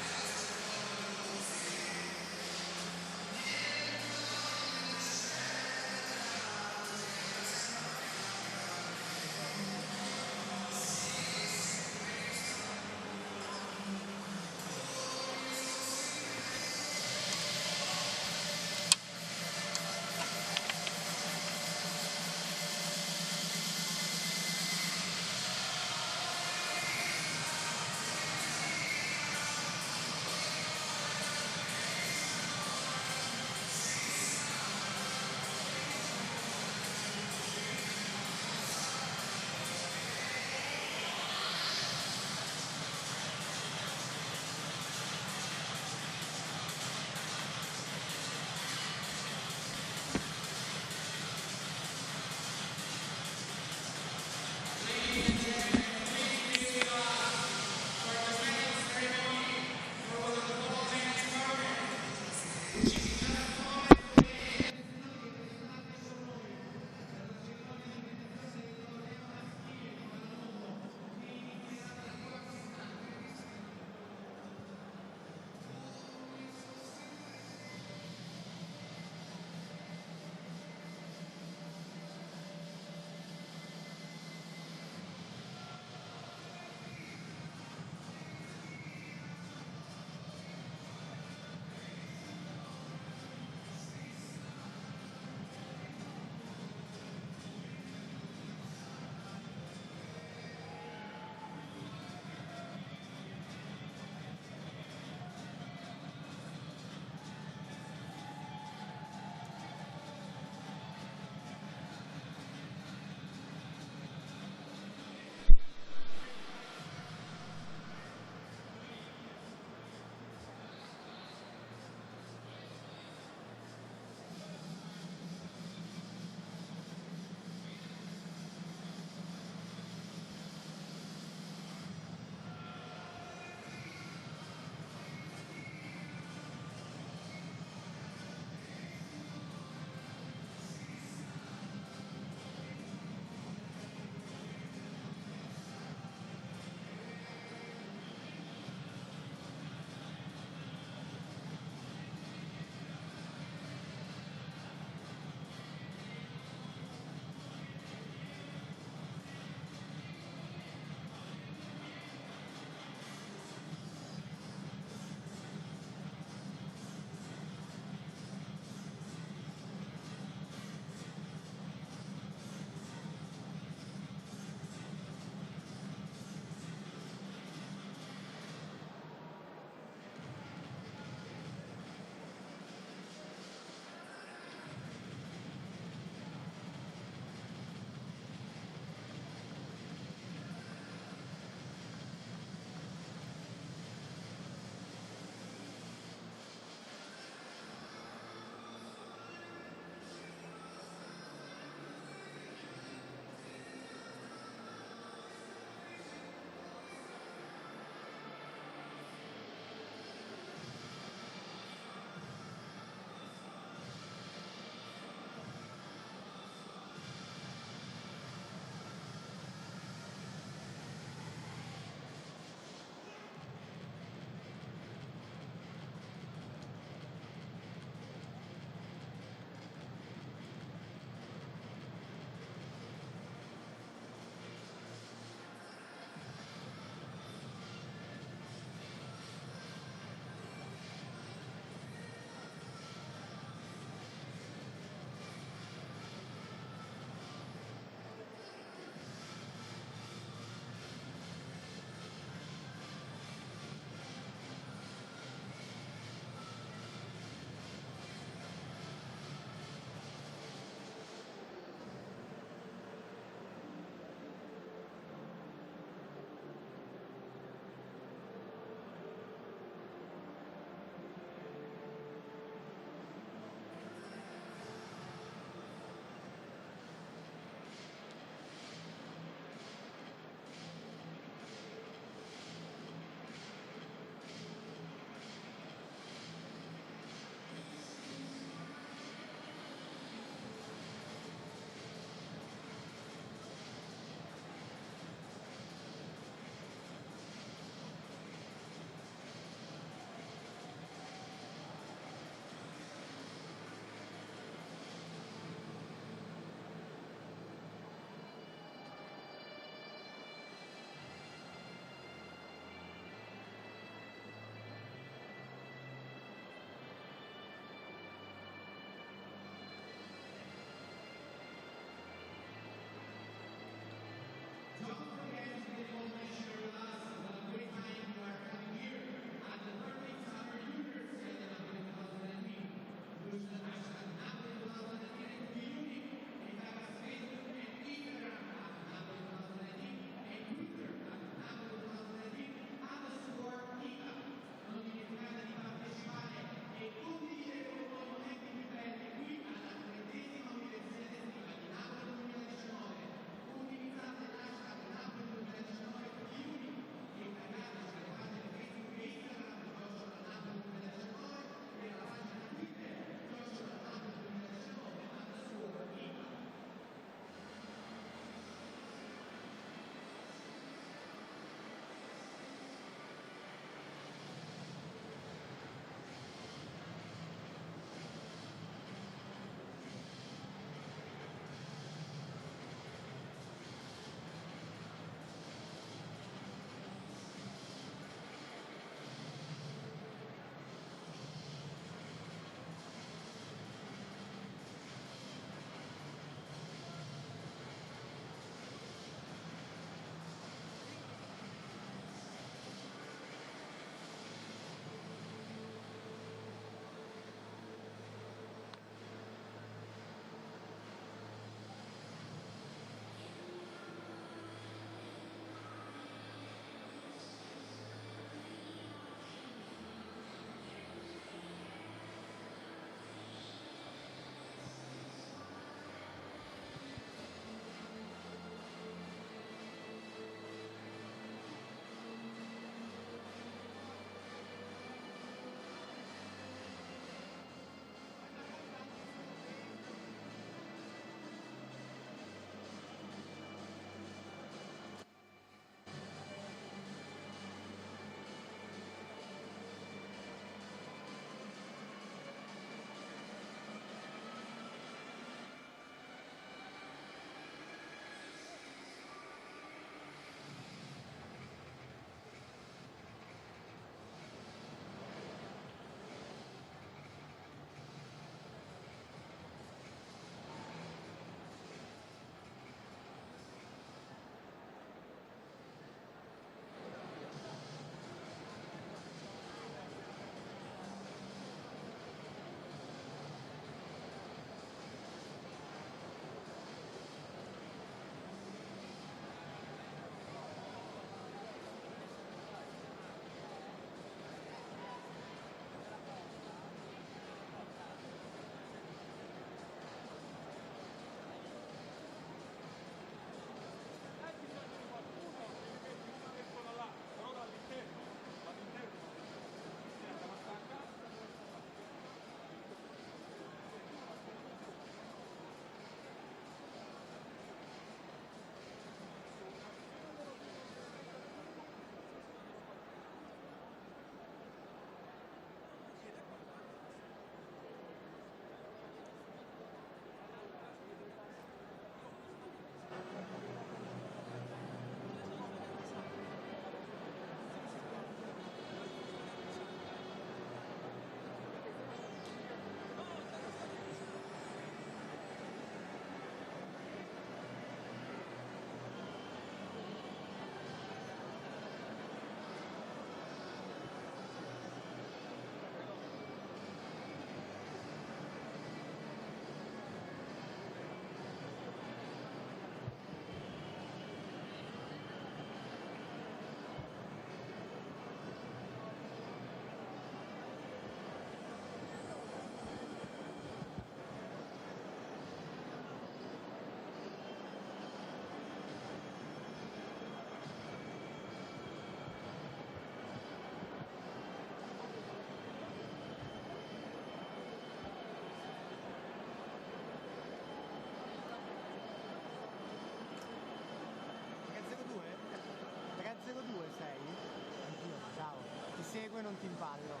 non ti impallo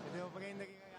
e devo prendere i ragazzi.